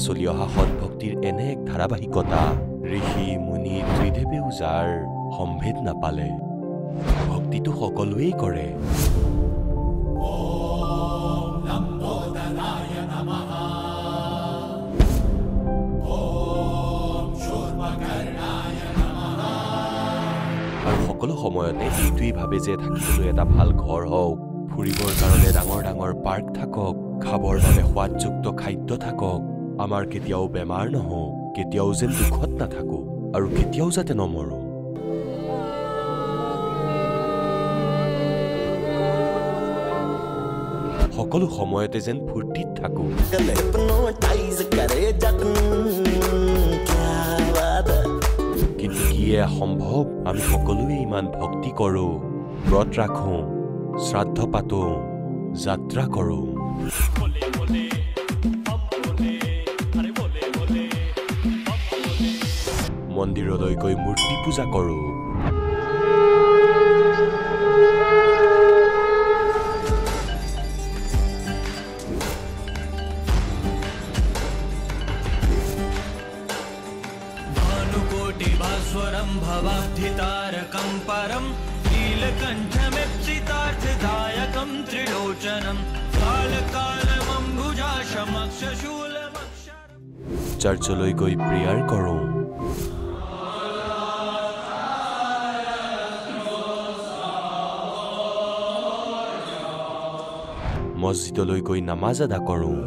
চলি অহা সৎভক্তিৰ এনে এক ধাৰাবাহিকতা ঋষি মুনি ত্ৰিদেৱেও যাৰ সম্ভেদ নাপালে ভক্তিটো সকলোৱেই কৰে আৰু সকলো সময়তে এইটোৱেই ভাবে যে থাকিবলৈ এটা ভাল ঘৰ হওক ফুৰিবৰ কাৰণে ডাঙৰ ডাঙৰ পাৰ্ক থাকক খাবৰ বাবে সোৱাদযুক্ত খাদ্য থাকক আমাৰ কেতিয়াও বেমাৰ নহওক কেতিয়াও যেন দুখত নাথাকো আৰু কেতিয়াও যাতে নমৰো সকলো সময়তে যেন ফূৰ্তিত থাকো কিন্তু কিয়ে সম্ভৱ আমি সকলোৱে ইমান ভক্তি কৰো ব্ৰত ৰাখো শ্ৰাদ্ধ পাতো যাত্ৰা কৰো মন্দিৰলৈ গৈ মূৰ্তি পূজা কৰো भवाब्धितारकं परं नीलकण्ठमिप्सितार्थदायकं त्रिलोचनं कालकालमम्बुजाशमक्षशूलमक्षरं चर्चলৈ গৈ প্ৰেয়াৰ কৰোঁ মছজিদলৈ গৈ নামাজ আদা কৰোঁ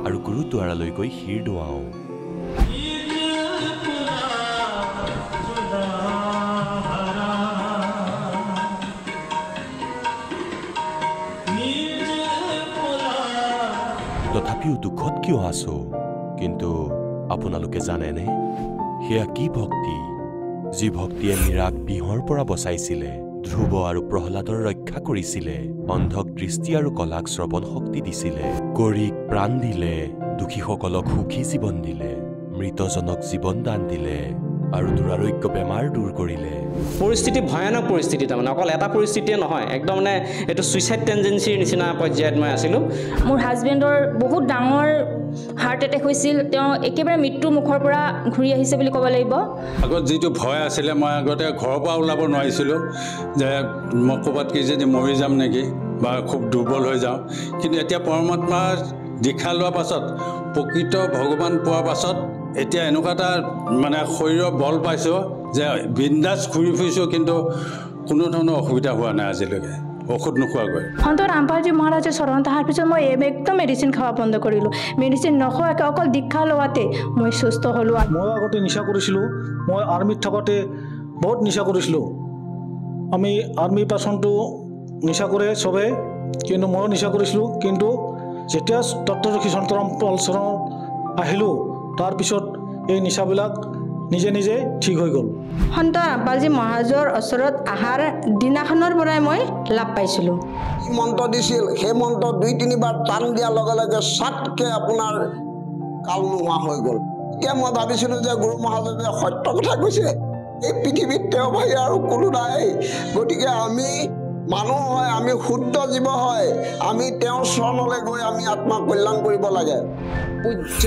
আৰু গুৰুদ্বাৰালৈ গৈ শিৰ দোৱাওঁ তথাপিও দুখত কিয় আছো কিন্তু আপোনালোকে জানেনে সেয়া কি ভক্তি যি ভক্তিয়ে মীৰাক বিহৰ পৰা বচাইছিলে ধ্ৰুৱ আৰু প্ৰহ্লাদৰ ৰক্ষা কৰিছিলে অন্ধক দৃষ্টি আৰু কলাক শ্ৰৱণ শক্তি দিছিলে গৰীক প্ৰাণ দিলে দুখীসকলক সুখী জীৱন দিলে মৃতজনক জীৱন দান দিলে আৰু দুৰাৰোগ্য বেমাৰ দূৰ কৰিলে পৰিস্থিতি ভয়ানক পৰিস্থিতি তাৰমানে অকল এটা পৰিস্থিতিয়ে নহয় একদম মানে এইটো সুইচাইড টেন্ডেন্সিৰ নিচিনা পৰ্যায়ত মই আছিলোঁ মোৰ হাজবেণ্ডৰ বহুত ডাঙৰ হাৰ্ট এটেক হৈছিল তেওঁ একেবাৰে মৃত্যুৰ মুখৰ পৰা ঘূৰি আহিছে বুলি ক'ব লাগিব আগত যিটো ভয় আছিলে মই আগতে ঘৰৰ পৰা ওলাব নোৱাৰিছিলোঁ যে মই ক'ৰবাত কি যদি মৰি যাম নেকি বা খুব দুৰ্বল হৈ যাওঁ কিন্তু এতিয়া পৰমাত্মাৰ দীক্ষা লোৱাৰ পাছত প্ৰকৃত ভগৱান পোৱাৰ পাছত এতিয়া এনেকুৱা এটা মানে শৰীৰৰ বল পাইছোঁ যে বিন্দাছ ঘূৰি ফুৰিছোঁ কিন্তু কোনো ধৰণৰ অসুবিধা হোৱা নাই আজিলৈকে ঔষধ নোখোৱাকৈ সন্ত ৰামপালজী মহাৰাজৰ চৰণ অহাৰ পিছত মই একদম মেডিচিন খোৱা বন্ধ কৰিলোঁ মেডিচিন নোখোৱাকৈ অকল দীক্ষা লোৱাতে মই সুস্থ হ'লোঁ মই আগতে নিচা কৰিছিলোঁ মই আৰ্মিত থাকোঁতে বহুত নিচা কৰিছিলোঁ আমি আৰ্মি পাৰ্চনটো নিচা কৰে চবে কিন্তু ময়ো নিচা কৰিছিলোঁ কিন্তু যেতিয়া তত্ত্বদৰ্শী সন্ত ৰামপাল চৰণ আহিলোঁ তাৰপিছত এই নিচাবিলাক নিজে নিজে ঠিক হৈ গ'ল সন্ত ৰামপালজী মহাৰাজৰ ওচৰত অহাৰ দিনাখনৰ পৰাই মই লাভ পাইছিলোঁ মন্ত্ৰ দিছিল সেই মন্ত্ৰ 2-3 বাৰ টান দিয়াৰ লগে লগে সাতকে আপোনাৰ কাল নোহোৱা হৈ গ'ল এতিয়া মই ভাবিছিলোঁ যে গুৰু মহাজনে সত্য কথা কৈছে এই পৃথিৱীত তেওঁ ভাই আৰু কোনো নাই গতিকে আমি মানুহ হয় আমি শুদ্ধ জীৱ হয় আমি তেওঁৰ চৰণলৈ গৈ আমি আত্মা কল্যাণ কৰিব লাগে পূজ্য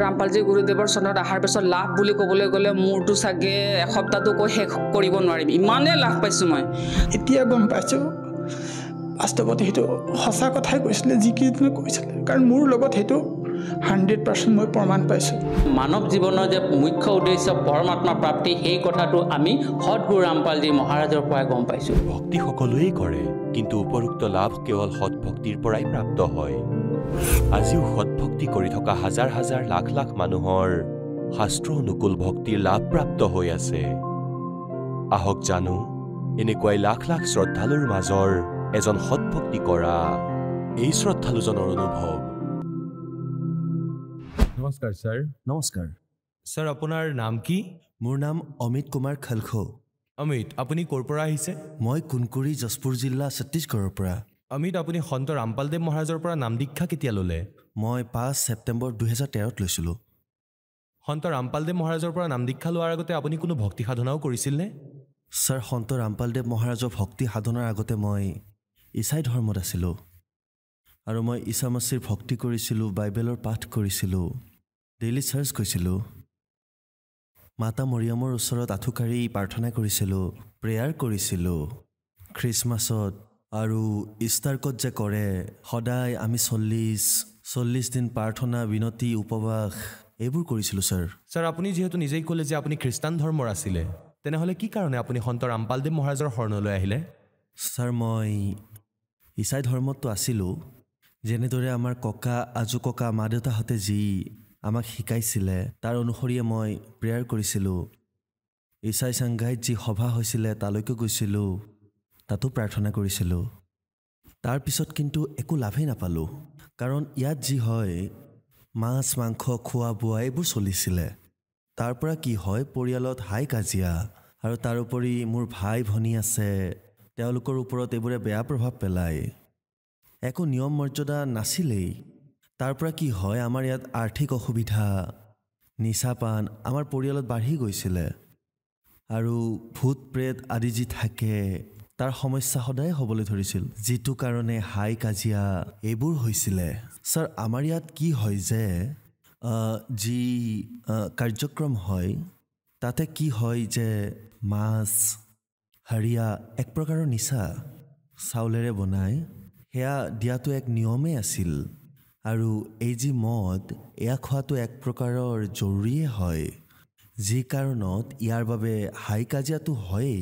ৰামপালজী গুৰুদেৱৰ চৰণত অহাৰ পিছত লাভ বুলি ক'বলৈ গ'লে মোৰতো চাগে এসপ্তাহটো কৈ শেষ কৰিব নোৱাৰিম ইমানেই লাভ পাইছোঁ মই এতিয়া গম পাইছোঁ বাস্তৱত সেইটো সঁচা কথাই কৈছিলে যিকেইজনে কৈছিলে কাৰণ মোৰ লগত সেইটো 100% মই প্ৰমাণ পাইছোঁ মানৱ জীৱনৰ যে মুখ্য উদ্দেশ্য পৰমাত্মা প্ৰাপ্তি সেই কথাটো আমি সদগুৰু ৰামপালজী মহাৰাজৰ পৰাই গম পাইছোঁ ভক্তি সকলোৱেই কৰে কিন্তু উপৰোক্ত লাভ কেৱল সৎভক্তিৰ পৰাই প্ৰাপ্ত হয় আজিও সৎভক্তি কৰি থকা হাজাৰ হাজাৰ লাখ লাখ মানুহৰ শাস্ত্ৰ অনুকূল ভক্তিৰ লাভ প্ৰাপ্ত হৈ আছে আহক জানো এনেকুৱাই লাখ লাখ শ্ৰদ্ধালুৰ মাজৰ এজন সৎভক্তি কৰা এই শ্ৰদ্ধালুজনৰ অনুভৱ নমস্কাৰ স্যাৰ নমস্কাৰ স্যাৰ আপোনাৰ নাম কি মোৰ নাম অমিত কুমাৰ খালখো অমিত আপুনি ক'ৰ পৰা আহিছে মই কুনকুৰি জশপুৰ জিলা ছত্তীশগড়ৰ পৰা অমিত আপুনি সন্ত ৰামপালদেৱ মহাৰাজৰ পৰা নাম দীক্ষা কেতিয়া ল'লে মই 5 ছেপ্টেম্বৰ 2013ত লৈছিলোঁ সন্ত ৰামপালদেৱ মহাৰাজৰ পৰা নাম দীক্ষা লোৱাৰ আগতে আপুনি কোনো ভক্তি সাধনাও কৰিছিলনে? ছাৰ সন্ত ৰামপালদেৱ মহাৰাজৰ ভক্তি সাধনাৰ আগতে মই ইছাই ধৰ্মত আছিলোঁ আৰু মই ঈশা মছিৰ ভক্তি কৰিছিলোঁ, বাইবেলৰ পাঠ কৰিছিলোঁ, ডেইলি চাৰ্চ গৈছিলোঁ, মাতা মৰিয়মৰ ওচৰত আঁঠুকাৰি প্ৰাৰ্থনা কৰিছিলোঁ, প্ৰেয়াৰ কৰিছিলোঁ। খ্ৰীষ্টমাছত আৰু ইষ্টাৰ্কত যে কৰে সদায় আমি 40 দিন প্ৰাৰ্থনা, বিনতি, উপবাস এইবোৰ কৰিছিলোঁ ছাৰ। ছাৰ, আপুনি যিহেতু নিজেই ক'লে যে আপুনি খ্ৰীষ্টান ধৰ্মৰ আছিলে, তেনেহ'লে কি কাৰণে আপুনি সন্ত ৰামপালদেৱ মহাৰাজৰ শৰণলৈ আহিলে? ছাৰ, মই ইছাই ধৰ্মততো আছিলোঁ। যেনেদৰে আমাৰ ককা, আজু ককা, মা দেউতাহঁতে যি আমাক শিকাইছিলে তাৰ অনুসৰিয়ে মই প্ৰেয়াৰ কৰিছিলোঁ। ইছাই চাংঘাইত যি সভা হৈছিলে তালৈকে গৈছিলোঁ, তাতো প্ৰাৰ্থনা কৰিছিলোঁ। তাৰপিছত কিন্তু একো লাভেই নাপালোঁ, কাৰণ ইয়াত যি হয় মাছ মাংস খোৱা বোৱা এইবোৰ চলিছিলে। তাৰ পৰা কি হয়, পৰিয়ালত হাই কাজিয়া, আৰু তাৰোপৰি মোৰ ভাই ভনী আছে, তেওঁলোকৰ ওপৰত এইবোৰে বেয়া প্ৰভাৱ পেলায়। একো নিয়ম মৰ্যাদা নাছিলেই। তাৰ পৰা কি হয়, আমাৰ ইয়াত আৰ্থিক অসুবিধা, নিচা পান আমাৰ পৰিয়ালত বাঢ়ি গৈছিলে, আৰু ভূত প্ৰেত আদি যি থাকে তাৰ সমস্যা সদায় হ'বলৈ ধৰিছিল, যিটো কাৰণে হাই কাজিয়া এইবোৰ হৈছিলে। ছাৰ, আমাৰ ইয়াত কি হয় যে যি কাৰ্যক্ৰম হয় তাতে কি হয় যে মাছ, হাৰিয়া এক প্ৰকাৰৰ নিচা চাউলেৰে বনায়, সেয়া দিয়াটো এক নিয়মেই আছিল। আৰু এই যি মদ, এয়া খোৱাটো এক প্ৰকাৰৰ জৰুৰীয়ে হয়, যি কাৰণত ইয়াৰ বাবে হাই কাজিয়াটো হয়েই।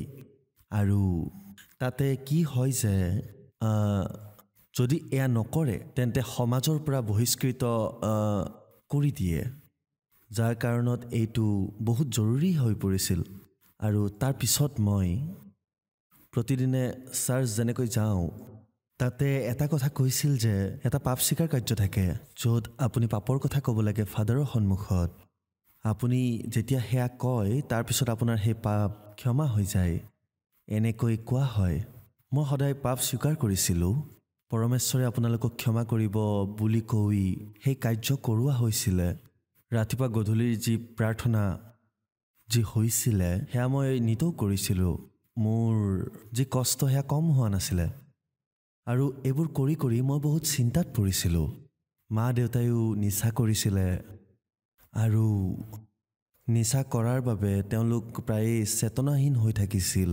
আৰু তাতে কি হয় যে যদি এয়া নকৰে তেন্তে সমাজৰ পৰা বহিষ্কৃত কৰি দিয়ে, যাৰ কাৰণত এইটো বহুত জৰুৰী হৈ পৰিছিল। আৰু তাৰপিছত মই প্ৰতিদিনে চাৰ্চ যেনেকৈ যাওঁ, তাতে এটা কথা কৈছিল যে এটা পাপ স্বীকাৰ কাৰ্য থাকে, য'ত আপুনি পাপৰ কথা ক'ব লাগে ফাদাৰৰ সন্মুখত। আপুনি যেতিয়া সেয়া কয় তাৰপিছত আপোনাৰ সেই পাপ ক্ষমা হৈ যায়, এনেকৈ কোৱা হয়। মই সদায় পাপ স্বীকাৰ কৰিছিলোঁ। পৰমেশ্বৰে আপোনালোকক ক্ষমা কৰিব বুলি কৈ সেই কাৰ্য কৰোৱা হৈছিলে। ৰাতিপুৱা গধূলিৰ যি প্ৰাৰ্থনা যি হৈছিলে সেয়া মই নিতৌ কৰিছিলোঁ। মোৰ যি কষ্ট সেয়া কম হোৱা নাছিলে, আৰু এইবোৰ কৰি কৰি মই বহুত চিন্তাত পৰিছিলোঁ। মা দেউতায়ো নিচা কৰিছিলে, আৰু নিচা কৰাৰ বাবে তেওঁলোক প্ৰায় চেতনাহীন হৈ থাকিছিল।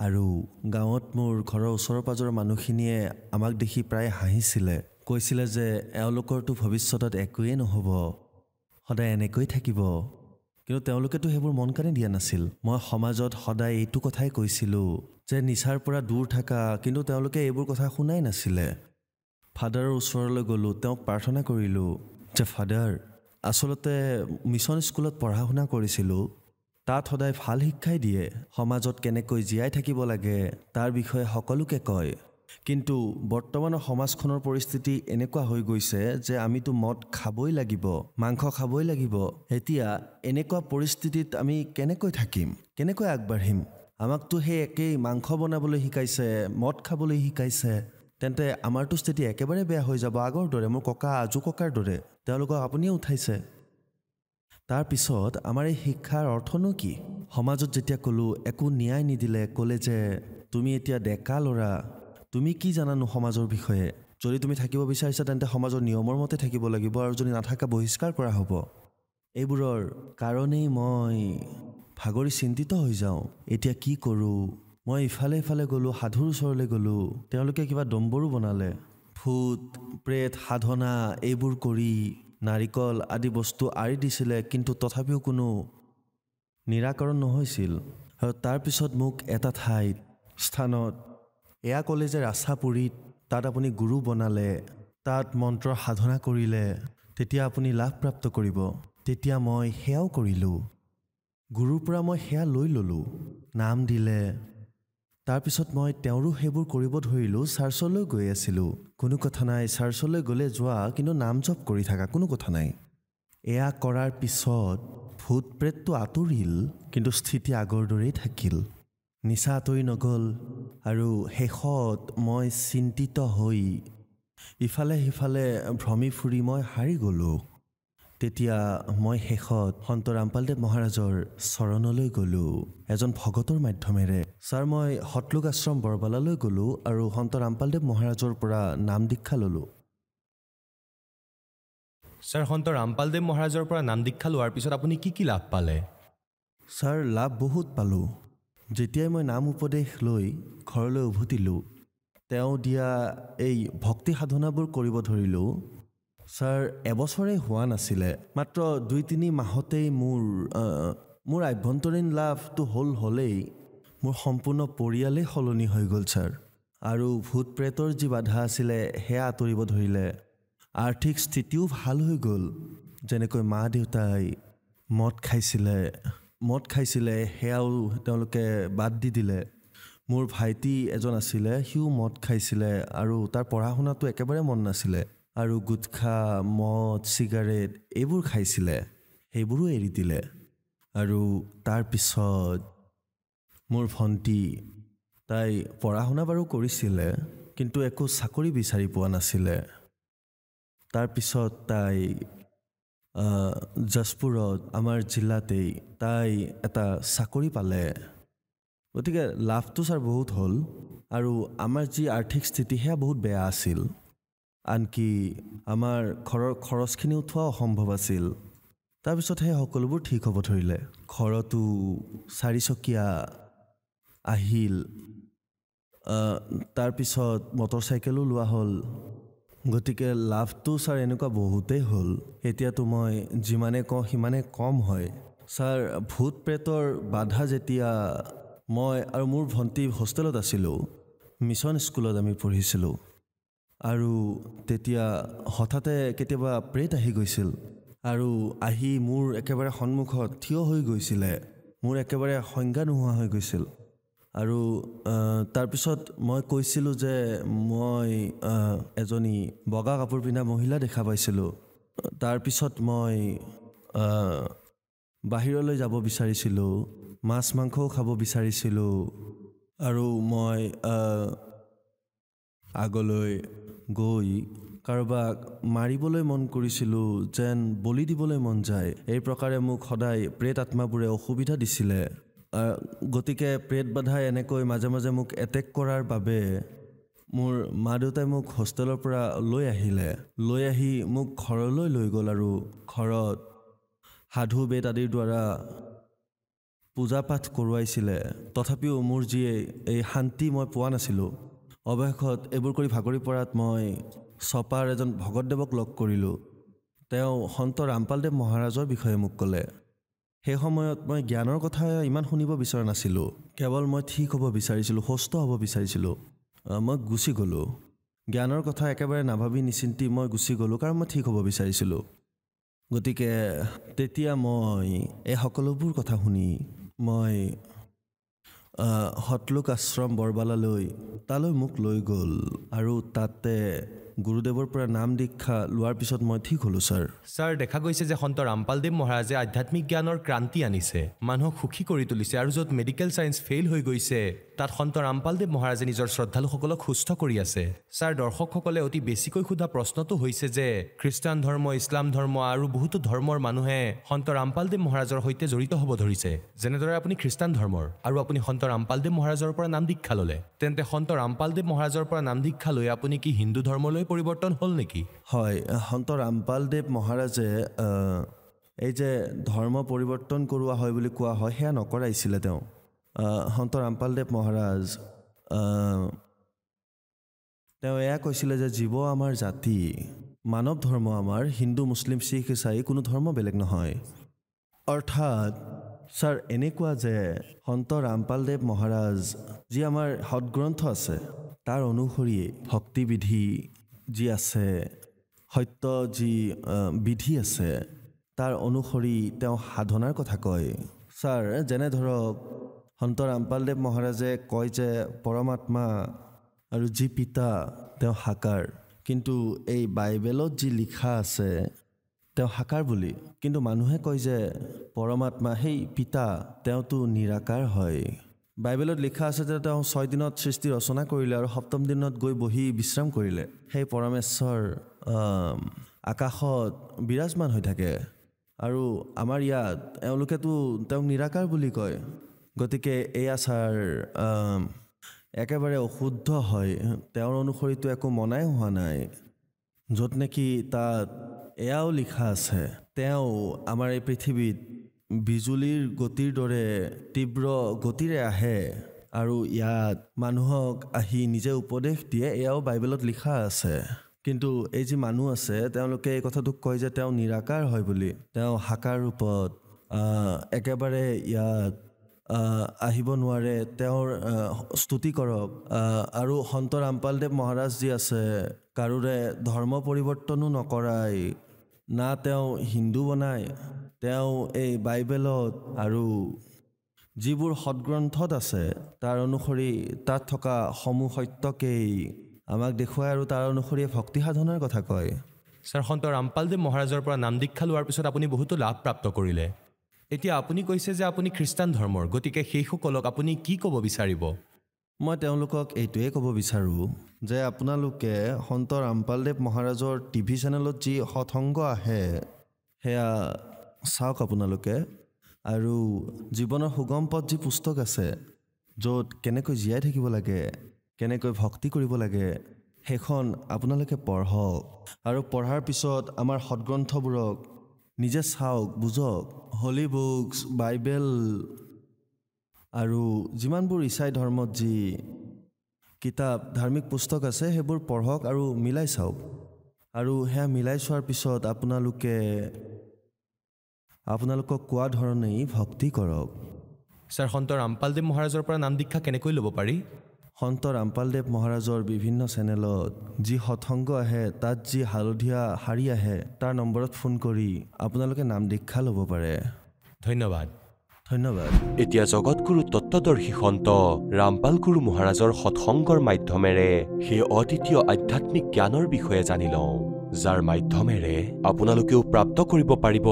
আৰু গাঁৱত মোৰ ঘৰৰ ওচৰৰ পাজৰৰ মানুহখিনিয়ে আমাক দেখি প্ৰায় হাঁহিছিলে, কৈছিলে যে এওঁলোকৰতো ভৱিষ্যতত একোৱেই নহ'ব, সদায় এনেকৈ থাকিব। কিন্তু তেওঁলোকেতো সেইবোৰ মন কাণে দিয়া নাছিল। মই সমাজত সদায় এইটো কথাই কৈছিলোঁ যে নিচাৰ পৰা দূৰ থাকা, কিন্তু তেওঁলোকে এইবোৰ কথা শুনাই নাছিলে। ফাদাৰৰ ওচৰলৈ গ'লোঁ, তেওঁক প্ৰাৰ্থনা কৰিলোঁ যে ফাদাৰ, আচলতে মিছন স্কুলত পঢ়া শুনা কৰিছিলোঁ, তাত সদায় ভাল শিক্ষাই দিয়ে, সমাজত কেনেকৈ জীয়াই থাকিব লাগে তাৰ বিষয়ে সকলোকে কয়। কিন্তু বৰ্তমানৰ সমাজখনৰ পৰিস্থিতি এনেকুৱা হৈ গৈছে যে আমিতো মদ খাবই লাগিব, মাংস খাবই লাগিব। এতিয়া এনেকুৱা পৰিস্থিতিত আমি কেনেকৈ থাকিম, কেনেকৈ আগবাঢ়িম? আমাকতো সেই একেই মাংস বনাবলৈ শিকাইছে, মদ খাবলৈ শিকাইছে, তেন্তে আমাৰতো স্থিতি একেবাৰে বেয়া হৈ যাব, আগৰ দৰে, মোৰ ককা আজু ককাৰ দৰে। তেওঁলোকক আপুনিয়ে উঠাইছে। তাৰপিছত আমাৰ এই শিক্ষাৰ অৰ্থনো কি? সমাজত যেতিয়া ক'লোঁ, একো ন্যায় নিদিলে, ক'লে যে তুমি এতিয়া ডেকা ল'ৰা, তুমি কি জানানো সমাজৰ বিষয়ে? যদি তুমি থাকিব বিচাৰিছা তেন্তে সমাজৰ নিয়মৰ মতে থাকিব লাগিব, আৰু যদি নাথাকা বহিষ্কাৰ কৰা হ'ব। এইবোৰৰ কাৰণেই মই ভাগৰি চিন্তিত হৈ যাওঁ। এতিয়া কি কৰোঁ? মই ইফালে ইফালে গ'লোঁ, সাধুৰ ওচৰলৈ গ'লোঁ, তেওঁলোকে কিবা ডম্বৰু বনালে, ভূত প্ৰেত সাধনা এইবোৰ কৰি নাৰিকল আদি বস্তু আঁৰি দিছিলে, কিন্তু তথাপিও কোনো নিৰাকৰণ নহৈছিল। আৰু তাৰপিছত মোক এটা স্থানত এয়া ক'লে যে ৰাছাপুৰীত তাত আপুনি গুৰু বনালে, তাত মন্ত্ৰ সাধনা কৰিলে তেতিয়া আপুনি লাভপ্ৰাপ্ত কৰিব। তেতিয়া মই সেয়াও কৰিলোঁ। গুৰুৰ পৰা মই সেয়া লৈ ল'লোঁ, নাম দিলে। তাৰপিছত মই তেওঁৰো সেইবোৰ কৰিব ধৰিলোঁ। চাৰ্চলৈ গৈ আছিলোঁ, কোনো কথা নাই, চাৰ্চলৈ গ'লে যোৱা, কিন্তু নাম জপ কৰি থাকা, কোনো কথা নাই। এয়া কৰাৰ পিছত ভূত প্ৰেতটো আঁতৰিল, কিন্তু স্থিতি আগৰ দৰেই থাকিল, নিচা আঁতৰি নগ'ল। আৰু শেষত মই চিন্তিত হৈ ইফালে সিফালে ভ্ৰমি ফুৰি মই হাৰি গ'লোঁ। তেতিয়া মই শেষত সন্ত ৰামপালদেৱ মহাৰাজৰ চৰণলৈ গ'লোঁ এজন ভগতৰ মাধ্যমেৰে। ছাৰ, মই সতলোক আশ্ৰম বৰবালালৈ গ'লোঁ আৰু সন্ত ৰামপালদেৱ মহাৰাজৰ পৰা নাম দীক্ষা ল'লোঁ। ছাৰ, সন্ত ৰামপালদেৱ মহাৰাজৰ পৰা নাম দীক্ষা লোৱাৰ পিছত আপুনি কি কি লাভ পালে? ছাৰ, লাভ বহুত পালোঁ। যেতিয়াই মই নাম উপদেশ লৈ ঘৰলৈ উভতিলোঁ, তেওঁ দিয়া এই ভক্তি সাধনাবোৰ কৰিব ধৰিলোঁ। ছাৰ, এবছৰে হোৱা নাছিলে, মাত্ৰ 2-3 মাহতেই মোৰ আভ্যন্তৰীণ লাভটো হ'লেই মোৰ সম্পূৰ্ণ পৰিয়ালেই সলনি হৈ গ'ল ছাৰ। আৰু ভূত প্ৰেতৰ যি বাধা আছিলে সেয়া আঁতৰিব ধৰিলে। আৰ্থিক স্থিতিও ভাল হৈ গ'ল। যেনেকৈ মা দেউতাই মদ খাইছিলে সেয়াও তেওঁলোকে বাদ দি দিলে। মোৰ ভাইটি এজন আছিলে, সিও মদ খাইছিলে আৰু তাৰ পঢ়া শুনাটো একেবাৰে মন নাছিলে আৰু গুটখা, মদ, চিগাৰেট এইবোৰ খাইছিলে, সেইবোৰো এৰি দিলে। আৰু তাৰপিছত মোৰ ভণ্টি, তাই পঢ়া শুনা বাৰু কৰিছিলে, কিন্তু একো চাকৰি বিচাৰি পোৱা নাছিলে। তাৰপিছত তাই জাজপুৰত, আমাৰ জিলাতেই তাই এটা চাকৰি পালে। গতিকে লাভটো ছাৰ বহুত হ'ল আৰু আমাৰ যি আৰ্থিক স্থিতি সেয়া বহুত বেয়া আছিল। আনকি আমাৰ ঘৰৰ খৰচখিনি উঠোৱা অসম্ভৱ আছিল। তাৰপিছত সেই সকলোবোৰ ঠিক হ'ব ধৰিলে। ঘৰতো 4 চকীয়া আহিল, তাৰপিছত মটৰ চাইকেলো লোৱা হ'ল। গতিকে লাভটো ছাৰ এনেকুৱা বহুতেই হ'ল। এতিয়াতো মই যিমানে কওঁ সিমানে কম হয়। ছাৰ, ভূত প্ৰেতৰ বাধা যেতিয়া মই আৰু মোৰ ভণ্টি হোষ্টেলত আছিলোঁ, মিছন স্কুলত আমি পঢ়িছিলোঁ, আৰু তেতিয়া হঠাতে কেতিয়াবা প্ৰেত আহি গৈছিল আৰু আহি মোৰ একেবাৰে সন্মুখত থিয় হৈ গৈছিলে। মোৰ একেবাৰে সংজ্ঞা নোহোৱা হৈ গৈছিল। আৰু তাৰপিছত মই কৈছিলোঁ যে মই এজনী বগা কাপোৰ পিন্ধা মহিলা দেখা পাইছিলোঁ। তাৰপিছত মই বাহিৰলৈ যাব বিচাৰিছিলোঁ, মাছ মাংসও খাব বিচাৰিছিলোঁ, আৰু মই আগলৈ গৈ কাৰোবাক মাৰিবলৈ মন কৰিছিলোঁ, যেন বলি দিবলৈ মন যায়। এই প্ৰকাৰে মোক সদায় প্ৰেত আত্মাবোৰে অসুবিধা দিছিলে। গতিকে প্ৰেত বাধাই এনেকৈ মাজে মাজে মোক এটেক কৰাৰ বাবে মোৰ মা দেউতাই মোক হোষ্টেলৰ পৰা লৈ আহি মোক ঘৰলৈ লৈ গ'ল আৰু ঘৰত সাধু বেদ আদিৰ দ্বাৰা পূজা পাঠ কৰোৱাইছিলে। তথাপিও মোৰ যি এই শান্তি মই পোৱা নাছিলোঁ। অৱশেষত এইবোৰ কৰি ভাগৰি পৰাত মই চপাৰ এজন ভগতদেৱক লগ কৰিলোঁ। তেওঁ সন্ত ৰামপালদেৱ মহাৰাজৰ বিষয়ে মোক ক'লে। সেই সময়ত মই জ্ঞানৰ কথা ইমান শুনিব বিচৰা নাছিলোঁ। কেৱল মই ঠিক হ'ব বিচাৰিছিলোঁ, সুস্থ হ'ব বিচাৰিছিলোঁ। মই গুচি গ'লোঁ। জ্ঞানৰ কথা একেবাৰে নাভাবি নিচিন্তি মই গুচি গ'লোঁ, কাৰণ মই ঠিক হ'ব বিচাৰিছিলোঁ। গতিকে তেতিয়া মই এই সকলোবোৰ কথা শুনি মই সতলোক আশ্ৰম বৰবালালৈ, তালৈ মোক লৈ গ'ল আৰু তাতে গুৰুদেৱৰ পৰা নাম দীক্ষা লোৱাৰ পিছত মই ঠিক হ'লোঁ ছাৰ। ছাৰ, দেখা গৈছে যে সন্ত ৰামপালদেৱ মহাৰাজে আধ্যাত্মিক জ্ঞানৰ ক্ৰান্তি আনিছে, মানুহক সুখী কৰি তুলিছে, আৰু য'ত মেডিকেল ছায়েন্স ফেইল হৈ গৈছে তাত সন্ত ৰামপালদেৱ মহাৰাজে নিজৰ শ্ৰদ্ধালুসকলক সুস্থ কৰি আছে। ছাৰ, দৰ্শকসকলে অতি বেছিকৈ সোধা প্ৰশ্নটো হৈছে যে খ্ৰীষ্টান ধৰ্ম, ইছলাম ধৰ্ম আৰু বহুতো ধৰ্মৰ মানুহে সন্ত ৰামপালদেৱ মহাৰাজৰ সৈতে জড়িত হ'ব ধৰিছে। যেনেদৰে আপুনি খ্ৰীষ্টান ধৰ্মৰ আৰু আপুনি সন্ত ৰামপালদেৱ মহাৰাজৰ পৰা নাম দীক্ষা ল'লে, তেন্তে সন্ত ৰামপালদেৱ মহাৰাজৰ পৰা নাম দীক্ষা লৈ আপুনি কি হিন্দু ধৰ্মলৈ পৰিৱৰ্তন হ'ল নেকি? হয়, সন্ত ৰামপালদেৱ মহাৰাজে এই যে ধৰ্ম পৰিৱৰ্তন কৰোৱা হয় বুলি কোৱা হয়, সেয়া নকৰাইছিলে তেওঁ। সন্ত ৰামপালদেৱ মহাৰাজ তেওঁ এয়া কৈছিলে যে জীৱ আমাৰ জাতি, মানৱ ধৰ্ম আমাৰ, হিন্দু, মুছলিম, শিখ, ইছাই কোনো ধৰ্ম বেলেগ নহয়। অৰ্থাৎ ছাৰ এনেকুৱা যে সন্ত ৰামপালদেৱ মহাৰাজ যি আমাৰ সৎগ্ৰন্থ আছে তাৰ অনুসৰিয়ে ভক্তিবিধি যি আছে, সত্য যি বিধি আছে তাৰ অনুসৰি তেওঁ সাধনাৰ কথা কয়। ছাৰ, যেনে ধৰক সন্ত ৰামপালদেৱ মহাৰাজে কয় যে পৰমাত্মা আৰু যি পিতা তেওঁ সাকাৰ, কিন্তু এই বাইবেলত যি লিখা আছে তেওঁ সাকাৰ বুলি। কিন্তু মানুহে কয় যে পৰমাত্মা সেই পিতা তেওঁতো নিৰাকাৰ হয়। বাইবেলত লিখা আছে যে তেওঁ 6 দিনত সৃষ্টি ৰচনা কৰিলে আৰু 7ম দিনত গৈ বহি বিশ্ৰাম কৰিলে। সেই পৰমেশ্বৰ আকাশত বিৰাজমান হৈ থাকে আৰু আমাৰ ইয়াত এওঁলোকেতো তেওঁক নিৰাকাৰ বুলি কয়। গতিকে এয়া ছাৰ একেবাৰে অশুদ্ধ হয়। তেওঁৰ অনুসৰিতো একো মনাই হোৱা নাই, য'ত নেকি তাত এয়াও লিখা আছে তেওঁ আমাৰ এই পৃথিৱীত বিজুলীৰ গতিৰ দৰে তীব্ৰ গতিৰে আহে আৰু ইয়াত মানুহক আহি নিজে উপদেশ দিয়ে, এয়াও বাইবেলত লিখা আছে। কিন্তু এই যি মানুহ আছে তেওঁলোকে এই কথাটোক কয় যে তেওঁ নিৰাকাৰ হয় বুলি। তেওঁ হাকাৰ ৰূপত একেবাৰে ইয়াত আহিব নোৱাৰে, তেওঁৰ স্তুতি কৰক। আৰু সন্ত ৰামপালদেৱ মহাৰাজ যি আছে কাৰোৰে ধৰ্ম পৰিৱৰ্তনো নকৰাই, না তেওঁ হিন্দু বনায়, তেওঁ এই বাইবেলত আৰু যিবোৰ সৎগ্ৰন্থত আছে তাৰ অনুসৰি তাত থকা সমূহ সত্যকেই আমাক দেখুৱায় আৰু তাৰ অনুসৰি ভক্তি সাধনাৰ কথা কয়। ছাৰ, সন্ত ৰামপালদেৱ মহাৰাজৰ পৰা নাম দীক্ষা লোৱাৰ পিছত আপুনি বহুতো লাভ প্ৰাপ্ত কৰিলে। এতিয়া আপুনি কৈছে যে আপুনি খ্ৰীষ্টান ধৰ্মৰ, গতিকে সেইসকলক আপুনি কি ক'ব বিচাৰিব? মই তেওঁলোকক এইটোৱে ক'ব বিচাৰোঁ যে আপোনালোকে সন্ত ৰামপালদেৱ মহাৰাজৰ টিভি চেনেলত যি সৎসংগ আহে সেয়া চাওক আপোনালোকে, আৰু জীৱনৰ সুগম পথ যি পুস্তক আছে য'ত কেনেকৈ জীয়াই থাকিব লাগে, কেনেকৈ ভক্তি কৰিব লাগে, সেইখন আপোনালোকে পঢ়ক আৰু পঢ়াৰ পিছত আমাৰ সৎগ্ৰন্থবোৰক নিজে চাওক, বুজক। হলি বুকছ, বাইবেল আৰু যিমানবোৰ ইছাই ধৰ্মত যি কিতাপ ধাৰ্মিক পুস্তক আছে সেইবোৰ পঢ়ক আৰু মিলাই চাওক। আৰু সেয়া মিলাই চোৱাৰ পিছত আপোনালোকক কোৱা ধৰণেই ভক্তি কৰক। ছাৰ, সন্ত ৰামপালদেৱ মহাৰাজৰ পৰা নাম দীক্ষা কেনেকৈ ল'ব পাৰি? সন্ত ৰামপালদেৱ মহাৰাজৰ বিভিন্ন চেনেলত যি সৎসংগ আহে, তাত যি হালধীয়া শাৰী আহে, তাৰ নম্বৰত ফোন কৰি আপোনালোকে নাম দীক্ষা ল'ব পাৰে। ধন্যবাদ। ধন্যবাদ। এতিয়া জগতগুৰু তত্ত্বদৰ্শী সন্ত ৰামপাল গুৰু মহাৰাজৰ সৎসংগৰ মাধ্যমেৰে সেই অদ্বিতীয় আধ্যাত্মিক জ্ঞানৰ বিষয়ে জানি লওঁ, যাৰ মাধ্যমেৰে আপোনালোকেও প্ৰাপ্ত কৰিব পাৰিব